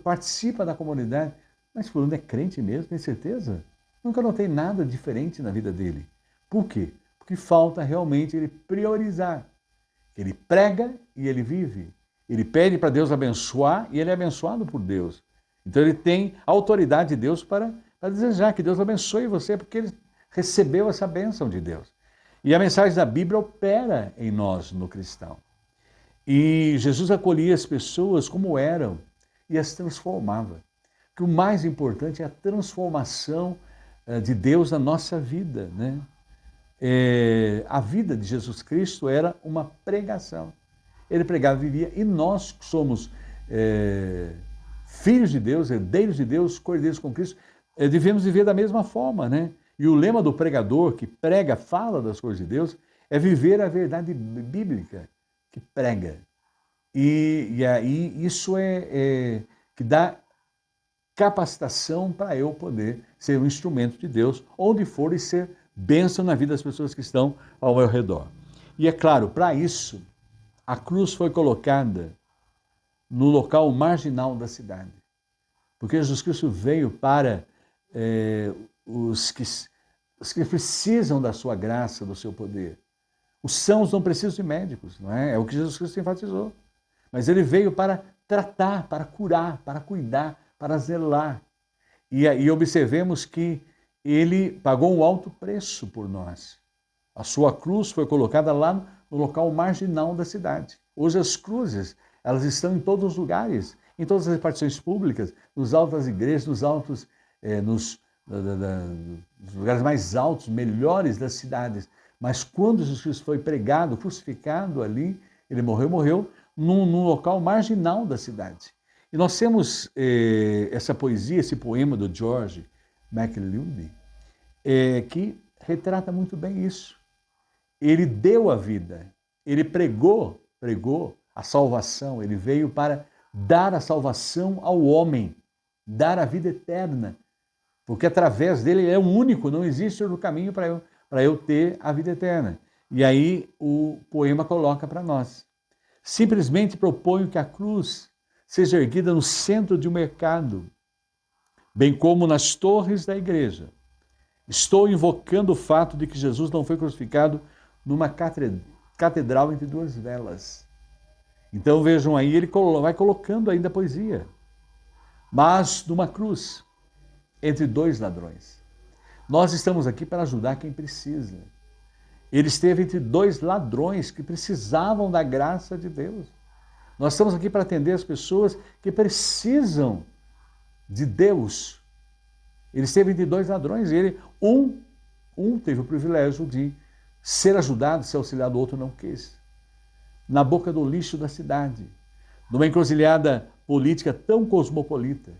participa da comunidade, mas fulano é crente mesmo, tem certeza? Nunca notei nada diferente na vida dele. Por quê? Porque falta realmente ele priorizar. Ele prega e ele vive. Ele pede para Deus abençoar e ele é abençoado por Deus. Então ele tem a autoridade de Deus para desejar que Deus abençoe você, porque ele recebeu essa bênção de Deus. E a mensagem da Bíblia opera em nós, no cristão. E Jesus acolhia as pessoas como eram e as transformava. Que o mais importante é a transformação de Deus na nossa vida, né? A vida de Jesus Cristo era uma pregação. Ele pregava e vivia, e nós que somos filhos de Deus, herdeiros de Deus, cordeiros com Cristo, devemos viver da mesma forma, né? E o lema do pregador que prega, fala das coisas de Deus, é viver a verdade bíblica que prega. E aí isso que dá capacitação para eu poder ser um instrumento de Deus, onde for, e ser bênção na vida das pessoas que estão ao meu redor. E é claro, para isso, a cruz foi colocada no local marginal da cidade. Porque Jesus Cristo veio para os que precisam da sua graça, do seu poder. Os sãos não precisam de médicos, não é? É o que Jesus Cristo enfatizou. Mas ele veio para tratar, para curar, para cuidar, para zelar. E observemos que ele pagou um alto preço por nós. A sua cruz foi colocada lá no local marginal da cidade. Hoje as cruzes, elas estão em todos os lugares, em todas as repartições públicas, nos altos das igrejas, nos lugares mais altos, melhores das cidades. Mas quando Jesus Cristo foi pregado, crucificado ali, ele morreu num local marginal da cidade. E nós temos essa poesia, esse poema do George MacLeod, que retrata muito bem isso. Ele deu a vida, ele pregou a salvação, ele veio para dar a salvação ao homem, dar a vida eterna, porque através dele ele é o único, não existe outro caminho para eu ter a vida eterna. E aí o poema coloca para nós. Simplesmente proponho que a cruz seja erguida no centro de um mercado, bem como nas torres da igreja. Estou invocando o fato de que Jesus não foi crucificado numa catedral entre duas velas. Então vejam aí, ele vai colocando ainda a poesia. Mas numa cruz, entre dois ladrões. Nós estamos aqui para ajudar quem precisa. Ele esteve entre dois ladrões que precisavam da graça de Deus. Nós estamos aqui para atender as pessoas que precisam de Deus. Ele esteve entre dois ladrões e um teve o privilégio de ser ajudado, ser auxiliado, o outro não quis. Na boca do lixo da cidade, numa encruzilhada política tão cosmopolita,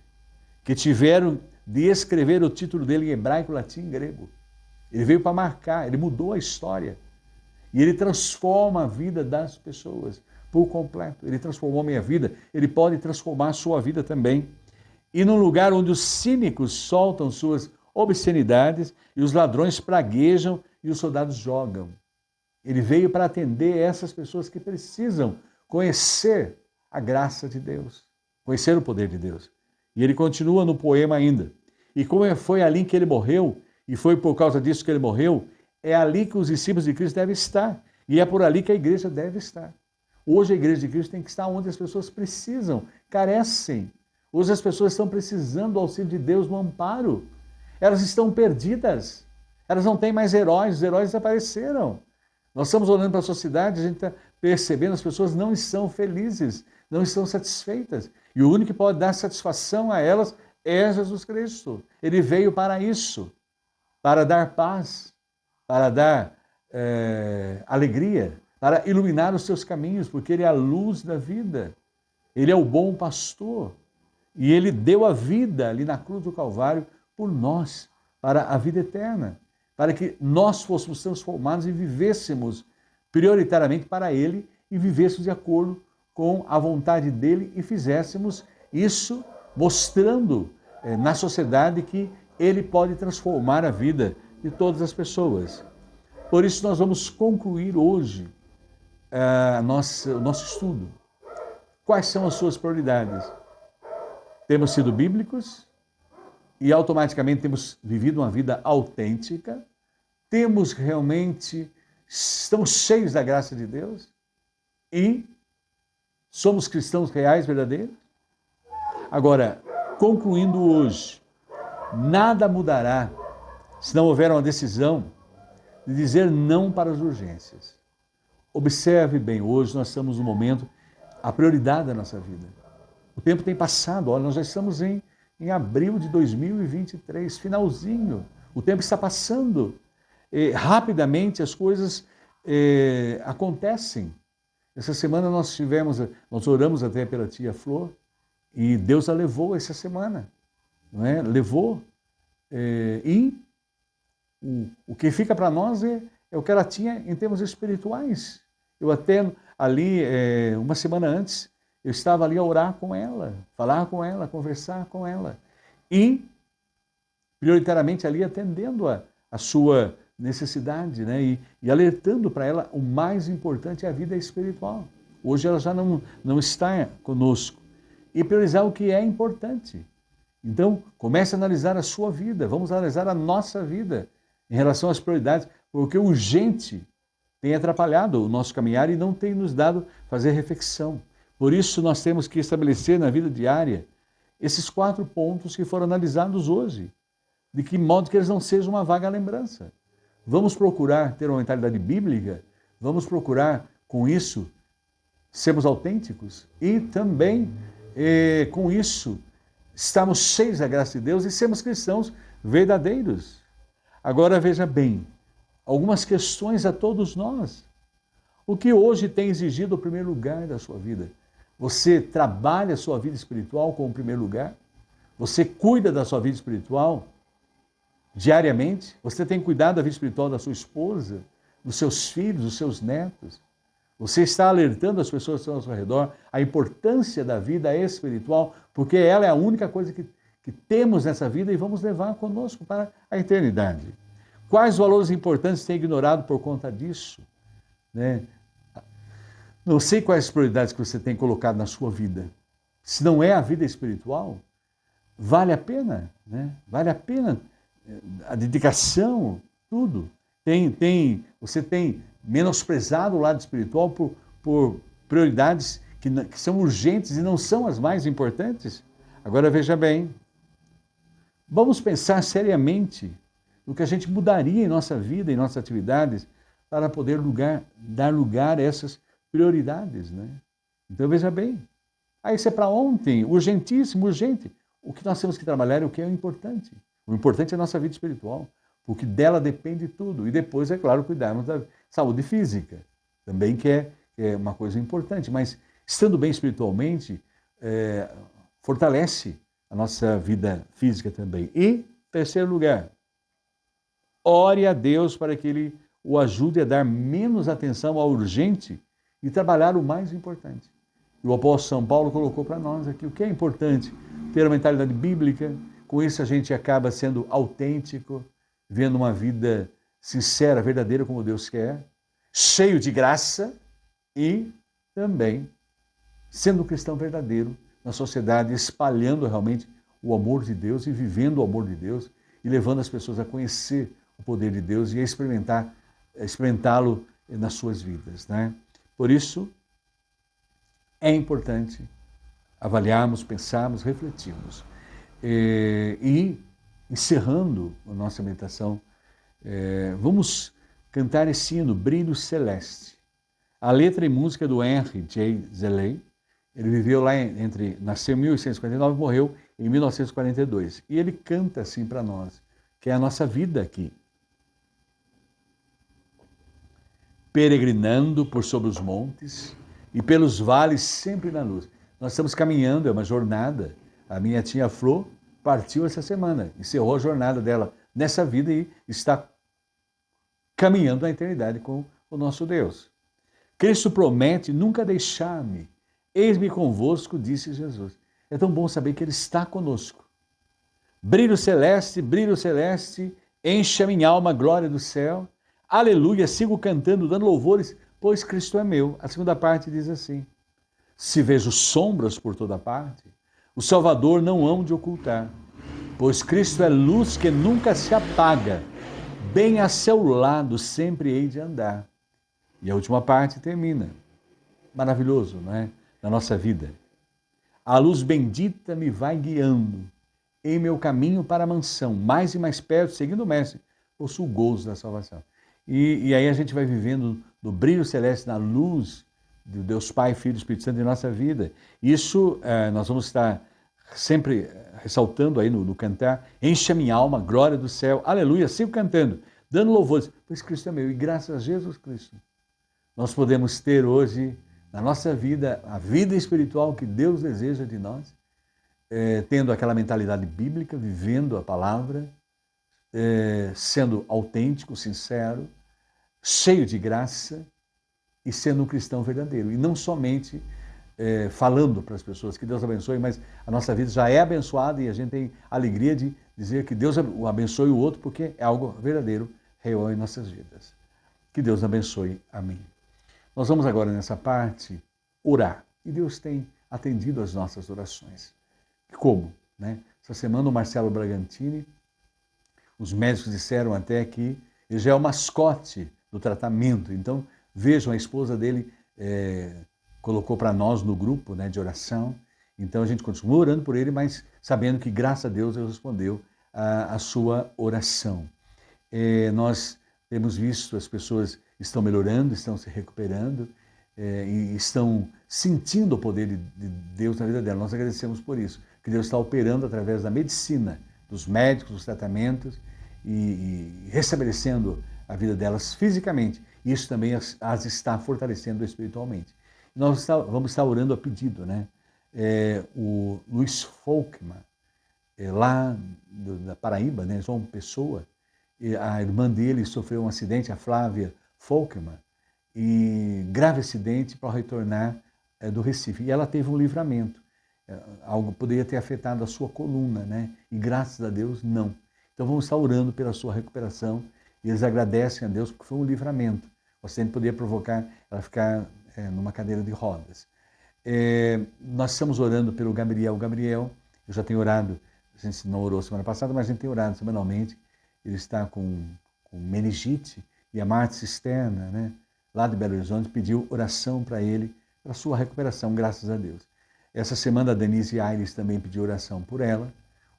que tiveram de escrever o título dele em hebraico, latim e grego. Ele veio para marcar, ele mudou a história. E ele transforma a vida das pessoas por completo. Ele transformou a minha vida, ele pode transformar a sua vida também. E num lugar onde os cínicos soltam suas obscenidades e os ladrões praguejam e os soldados jogam. Ele veio para atender essas pessoas que precisam conhecer a graça de Deus, conhecer o poder de Deus. E ele continua no poema ainda. E como foi ali que ele morreu, e foi por causa disso que ele morreu, é ali que os discípulos de Cristo devem estar. E é por ali que a igreja deve estar. Hoje a igreja de Cristo tem que estar onde as pessoas precisam, carecem. Hoje as pessoas estão precisando do auxílio de Deus, no amparo. Elas estão perdidas. Elas não têm mais heróis, os heróis desapareceram. Nós estamos olhando para a sociedade, a gente está percebendo, as pessoas não estão felizes, não estão satisfeitas. E o único que pode dar satisfação a elas é Jesus Cristo. Ele veio para isso, para dar paz, para dar alegria, para iluminar os seus caminhos, porque Ele é a luz da vida. Ele é o bom pastor. E Ele deu a vida ali na cruz do Calvário por nós, para a vida eterna, para que nós fôssemos transformados e vivêssemos prioritariamente para Ele e vivêssemos de acordo com a vontade dEle e fizéssemos isso mostrando na sociedade que Ele pode transformar a vida de todas as pessoas. Por isso nós vamos concluir hoje o nosso estudo. Quais são as suas prioridades? Temos sido bíblicos e automaticamente temos vivido uma vida autêntica? Temos realmente, estamos cheios da graça de Deus? E somos cristãos reais, verdadeiros? Agora, concluindo hoje, nada mudará se não houver uma decisão de dizer não para as urgências. Observe bem, hoje nós estamos no momento, a prioridade da nossa vida. O tempo tem passado, olha, nós já estamos em abril de 2023, finalzinho. O tempo está passando. Rapidamente as coisas acontecem. Essa semana nós oramos até pela tia Flor, e Deus a levou essa semana, não é? Levou. E o que fica para nós é o que ela tinha em termos espirituais. Eu até ali, uma semana antes, eu estava ali a orar com ela, falar com ela, conversar com ela. E, prioritariamente ali, atendendo a sua necessidade, né? E alertando para ela, o mais importante é a vida espiritual. Hoje ela já não está conosco. E priorizar o que é importante. Então, comece a analisar a sua vida, vamos analisar a nossa vida em relação às prioridades, porque o urgente tem atrapalhado o nosso caminhar e não tem nos dado fazer reflexão. Por isso, nós temos que estabelecer na vida diária esses 4 pontos que foram analisados hoje, de que modo que eles não sejam uma vaga lembrança. Vamos procurar ter uma mentalidade bíblica, vamos procurar, com isso, sermos autênticos e também, com isso, estarmos cheios da graça de Deus e sermos cristãos verdadeiros. Agora, veja bem, algumas questões a todos nós. O que hoje tem exigido o primeiro lugar da sua vida? Você trabalha a sua vida espiritual como primeiro lugar? Você cuida da sua vida espiritual diariamente? Você tem cuidado da vida espiritual da sua esposa, dos seus filhos, dos seus netos? Você está alertando as pessoas que estão ao seu redor a importância da vida espiritual, porque ela é a única coisa que temos nessa vida e vamos levar conosco para a eternidade. Quais valores importantes tem ignorado por conta disso? Né? Não sei quais prioridades que você tem colocado na sua vida. Se não é a vida espiritual, vale a pena, né? Vale a pena a dedicação, tudo. Você tem menosprezado o lado espiritual por prioridades que são urgentes e não são as mais importantes? Agora veja bem, vamos pensar seriamente no que a gente mudaria em nossa vida, em nossas atividades, para poder dar lugar a essas prioridades, né? Então veja bem, isso é para ontem, urgentíssimo, urgente. O que nós temos que trabalhar é o que é importante. O importante é a nossa vida espiritual, porque dela depende tudo. E depois, é claro, cuidarmos da saúde física, também que é uma coisa importante. Mas estando bem espiritualmente, fortalece a nossa vida física também. E, terceiro lugar, ore a Deus para que Ele o ajude a dar menos atenção ao urgente e trabalhar o mais importante. E o apóstolo São Paulo colocou para nós aqui o que é importante, ter uma mentalidade bíblica, com isso a gente acaba sendo autêntico, vivendo uma vida sincera, verdadeira como Deus quer, cheio de graça e também sendo um cristão verdadeiro na sociedade, espalhando realmente o amor de Deus e vivendo o amor de Deus e levando as pessoas a conhecer o poder de Deus e a experimentá-lo nas suas vidas, né? Por isso, é importante avaliarmos, pensarmos, refletirmos. E, encerrando a nossa meditação, vamos cantar esse hino, Brilho Celeste. A letra e música do Henry J. Zelley. Ele viveu lá nasceu em 1849 e morreu em 1942. E ele canta assim para nós, que é a nossa vida aqui. Peregrinando por sobre os montes e pelos vales sempre na luz. Nós estamos caminhando, é uma jornada. A minha tia Flor partiu essa semana, encerrou a jornada dela nessa vida e está caminhando na eternidade com o nosso Deus. Cristo promete nunca deixar-me. Eis-me convosco, disse Jesus. É tão bom saber que Ele está conosco. Brilho celeste, enche a minha alma a glória do céu. Aleluia, sigo cantando, dando louvores, pois Cristo é meu. A segunda parte diz assim: se vejo sombras por toda parte, o Salvador não hão de ocultar, pois Cristo é luz que nunca se apaga, bem a seu lado sempre hei de andar. E a última parte termina. Maravilhoso, não é? Na nossa vida. A luz bendita me vai guiando em meu caminho para a mansão, mais e mais perto, seguindo o Mestre, possuo o gozo da salvação. E aí a gente vai vivendo no brilho celeste, na luz de Deus Pai, Filho e Espírito Santo em nossa vida. Isso nós vamos estar sempre ressaltando aí no cantar. Enche a minha alma, glória do céu, aleluia, sigo cantando, dando louvores, pois Cristo é meu. E graças a Jesus Cristo, nós podemos ter hoje na nossa vida a vida espiritual que Deus deseja de nós, tendo aquela mentalidade bíblica, vivendo a palavra, sendo autêntico, sincero, cheio de graça e sendo um cristão verdadeiro. E não somente falando para as pessoas que Deus abençoe, mas a nossa vida já é abençoada e a gente tem a alegria de dizer que Deus abençoe o outro porque é algo verdadeiro, real em nossas vidas. Que Deus abençoe. Amém. Nós vamos agora nessa parte orar. E Deus tem atendido as nossas orações. Como? Né? Essa semana o Marcelo Bragantini, os médicos disseram até que ele já é o mascote do tratamento. Então, vejam, a esposa dele colocou para nós no grupo, né, de oração. Então, a gente continua orando por ele, mas sabendo que, graças a Deus, Deus respondeu a sua oração. Nós temos visto as pessoas estão melhorando, estão se recuperando e estão sentindo o poder de Deus na vida dela. Nós agradecemos por isso, que Deus está operando através da medicina, dos médicos, dos tratamentos e restabelecendo a vida delas fisicamente. Isso também as está fortalecendo espiritualmente. Nós vamos estar orando a pedido, né? O Luiz Folkman, lá da Paraíba, né? João Pessoa, a irmã dele sofreu um acidente, a Flávia Folkman, e grave acidente para retornar do Recife. E ela teve um livramento. Algo poderia ter afetado a sua coluna, né? E graças a Deus, não. Então vamos estar orando pela sua recuperação e eles agradecem a Deus porque foi um livramento. O acidente poderia provocar ela ficar numa cadeira de rodas. Nós estamos orando pelo Gabriel. Gabriel, eu já tenho orado, a gente não orou semana passada, mas a gente tem orado semanalmente. Ele está com meningite e a Marta Cisterna, né, lá de Belo Horizonte, pediu oração para ele, para a sua recuperação, graças a Deus. Essa semana a Denise Aires também pediu oração por ela.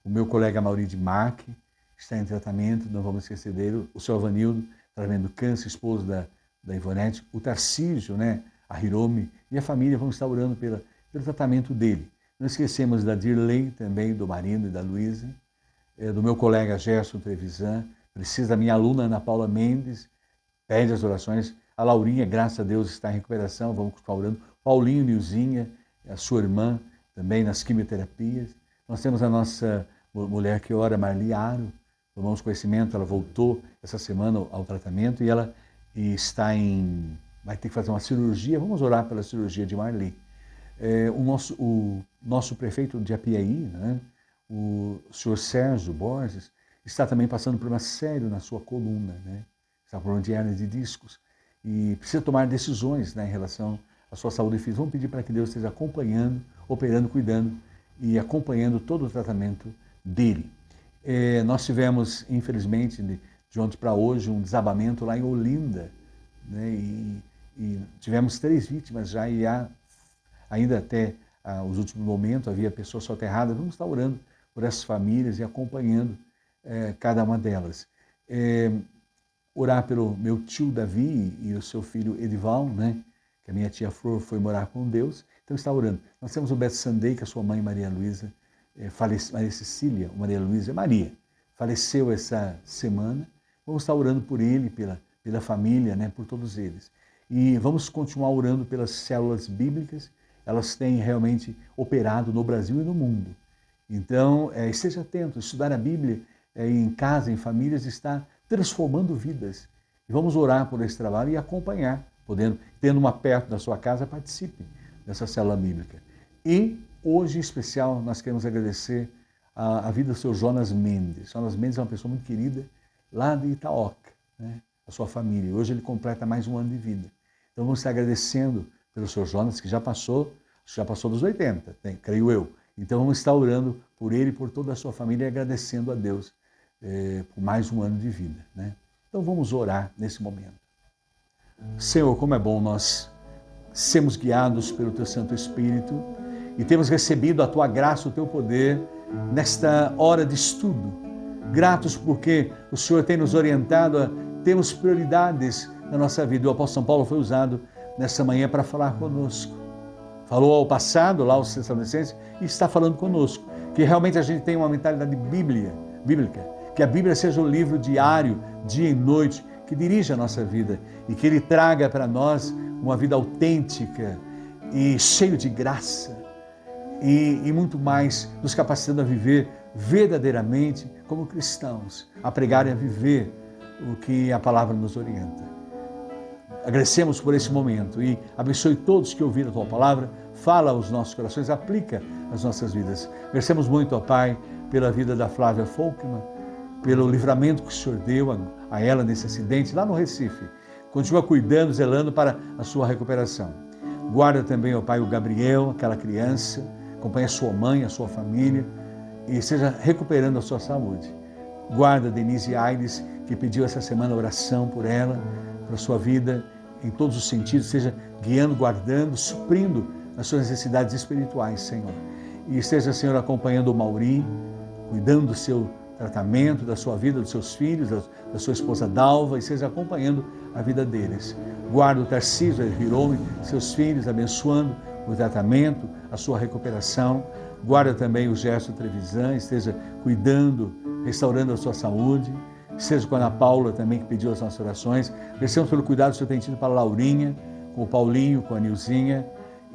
O meu colega Maurício Marque está em tratamento, não vamos esquecer dele. O senhor Vanildo, tratamento do câncer, esposo da Ivonete. O Tarcísio, né, a Hiromi e a família vão estar orando pelo tratamento dele. Não esquecemos da Dirley também, do Marino e da Luísa, do meu colega Gerson Trevisan, precisa da minha aluna Ana Paula Mendes, pede as orações. A Laurinha, graças a Deus, está em recuperação, vamos estar orando. Paulinho, Nilzinha, a sua irmã, também nas quimioterapias. Nós temos a nossa mulher que ora, Marli Aro, tomamos conhecimento, ela voltou essa semana ao tratamento e ela vai ter que fazer uma cirurgia. Vamos orar pela cirurgia de Marli. O nosso prefeito de Apiaí, né, o senhor Sérgio Borges, está também passando por uma sério na sua coluna, né? Está por uma hernia de discos e precisa tomar decisões, né, em relação à sua saúde física. Vamos pedir para que Deus esteja acompanhando, operando, cuidando e acompanhando todo o tratamento dele. Nós tivemos, infelizmente, de ontem para hoje, um desabamento lá em Olinda, né, e tivemos 3 vítimas já e ainda até os últimos momentos havia pessoas soterradas. Vamos estar orando por essas famílias e acompanhando cada uma delas. Orar pelo meu tio Davi e o seu filho Edival, né? Que a minha tia Flor foi morar com Deus, então está orando. Nós temos o Beto Sandei, que a sua mãe Maria Luísa, Maria Cecília, Maria Luísa, Maria, faleceu essa semana. Vamos estar orando por ele, pela família, né? Por todos eles. E vamos continuar orando pelas células bíblicas, elas têm realmente operado no Brasil e no mundo. Então, esteja atento, estudar a Bíblia em casa, em famílias, está transformando vidas. E vamos orar por esse trabalho e acompanhar, tendo uma perto da sua casa, participe dessa célula bíblica. E hoje, em especial, nós queremos agradecer a vida do seu Jonas Mendes. Jonas Mendes é uma pessoa muito querida lá de Itaoca, né? A sua família. Hoje ele completa mais um ano de vida. Então vamos estar agradecendo pelo seu Jonas, que já passou dos 80, creio eu. Então vamos estar orando por ele e por toda a sua família e agradecendo a Deus por mais um ano de vida, né? Então vamos orar nesse momento. Senhor, como é bom nós sermos guiados pelo Teu Santo Espírito e temos recebido a Tua graça, o Teu poder nesta hora de estudo. Gratos porque o Senhor tem nos orientado a termos prioridades na nossa vida. O apóstolo São Paulo foi usado nessa manhã para falar conosco. Falou ao passado, lá aos Tessalonicenses, e está falando conosco. Que realmente a gente tenha uma mentalidade bíblica, que a Bíblia seja um livro diário, dia e noite, que dirija a nossa vida e que Ele traga para nós uma vida autêntica e cheio de graça e muito mais, nos capacitando a viver verdadeiramente como cristãos, a pregar e a viver o que a palavra nos orienta. Agradecemos por esse momento e abençoe todos que ouviram a Tua palavra, fala aos nossos corações, aplica as nossas vidas. Agradecemos muito, ó Pai, pela vida da Flávia Folkman, pelo livramento que o Senhor deu a ela nesse acidente lá no Recife. Continua cuidando, zelando para a sua recuperação. Guarda também, ó Pai, o Gabriel, aquela criança, acompanha a sua mãe, a sua família e esteja recuperando a sua saúde. Guarda Denise Aires, que pediu essa semana oração por ela, para a sua vida, em todos os sentidos, seja guiando, guardando, suprindo as suas necessidades espirituais, Senhor. E esteja, Senhor, acompanhando o Mauri, cuidando do seu tratamento, da sua vida, dos seus filhos, da sua esposa Dalva, e esteja acompanhando a vida deles. Guarda o Tarcísio, a Hiromi, seus filhos, abençoando o tratamento, a sua recuperação. Guarda também o Gerson Trevisan, esteja cuidando, restaurando a sua saúde. Seja com a Ana Paula também, que pediu as nossas orações. Agradecemos pelo cuidado que o Senhor tem tido para a Laurinha, com o Paulinho, com a Nilzinha.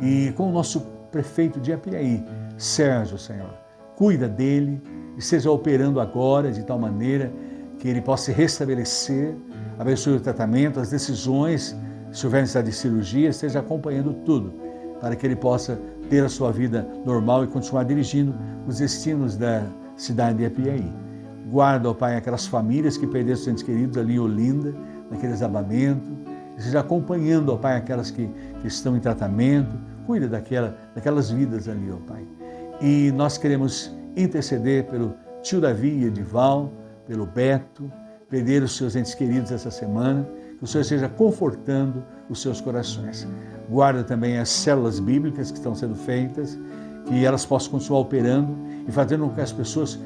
e com o nosso prefeito de Apiaí, Sérgio, Senhor. Cuida dele e esteja operando agora de tal maneira que ele possa se restabelecer, abençoe o tratamento, as decisões, se houver necessidade de cirurgia, esteja acompanhando tudo, para que ele possa ter a sua vida normal e continuar dirigindo os destinos da cidade de Apiaí. Guarda, ó Pai, aquelas famílias que perderam seus entes queridos ali em Olinda, naquele desabamento, esteja acompanhando, ó Pai, aquelas que estão em tratamento, cuida daquelas vidas ali, ó Pai. E nós queremos interceder pelo tio Davi e Edival, pelo Beto, perderam os seus entes queridos essa semana, que o Senhor esteja confortando os seus corações. Guarda também as células bíblicas que estão sendo feitas, que elas possam continuar operando e fazendo com que as pessoas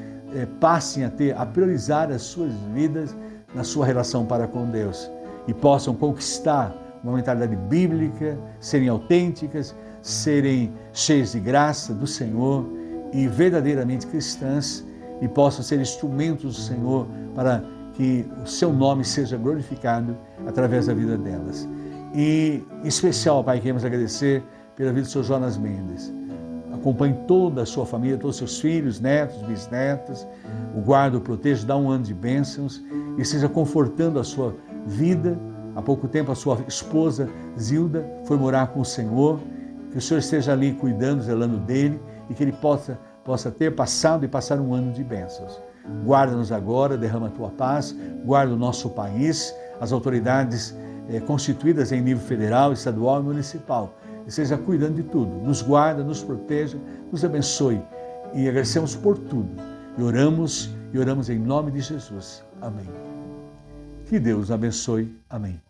passem a priorizar as suas vidas na sua relação para com Deus e possam conquistar uma mentalidade bíblica, serem autênticas, serem cheias de graça do Senhor e verdadeiramente cristãs e possam ser instrumentos do Senhor para que o seu nome seja glorificado através da vida delas. E em especial, Pai, queremos agradecer pela vida do Sr. Jonas Mendes. Acompanhe toda a sua família, todos os seus filhos, netos, bisnetos, o guarda, o proteja, dá um ano de bênçãos e esteja confortando a sua vida. Há pouco tempo a sua esposa, Zilda, foi morar com o Senhor, que o Senhor esteja ali cuidando, zelando dele e que ele possa ter passado e passar um ano de bênçãos. Guarda-nos agora, derrama a tua paz, guarda o nosso país, as autoridades constituídas em nível federal, estadual e municipal. Esteja cuidando de tudo, nos guarda, nos proteja, nos abençoe e agradecemos por tudo. E oramos em nome de Jesus. Amém. Que Deus nos abençoe. Amém.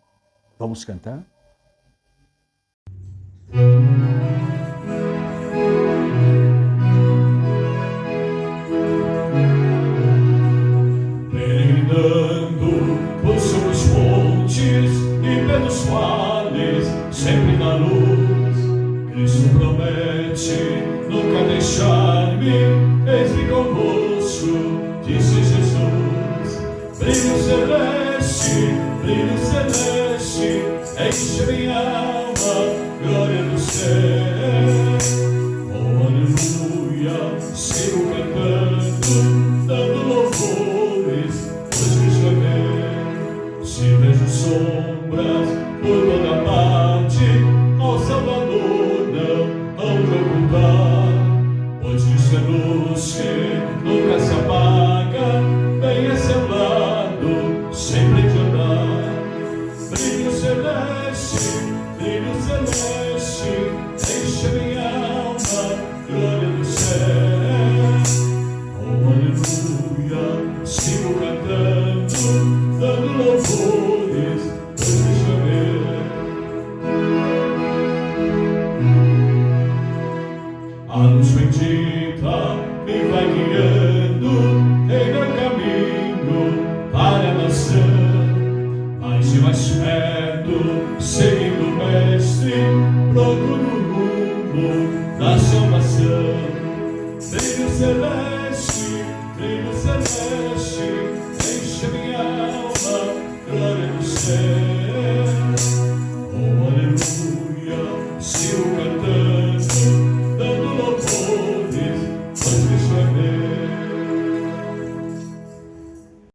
Vamos cantar? Peregrinando por sobre os montes e pelos vales, sempre na luz, Cristo promete nunca deixar-me, eis-me convosco, disse Jesus. Brilho celeste, enche minha alma, glória do céu. Oh, aleluia, sigo cantando, dando louvores, pois Cristo é meu. Se vejo sombras por toda parte, ao Salvador não hão de ocultar, pois Cristo é luz que nunca se apaga, bem a seu lado, sempre de andar. Brilho celeste, enche minha alma, glória do céu. Oh, aleluia, sigo cantando, dando louvores, pois Cristo é meu. A luz bendita me vai guiando em meu caminho para a maçã. Mais e mais perto, seguindo o Mestre, procuro o rumo da salvação. Brilho celeste,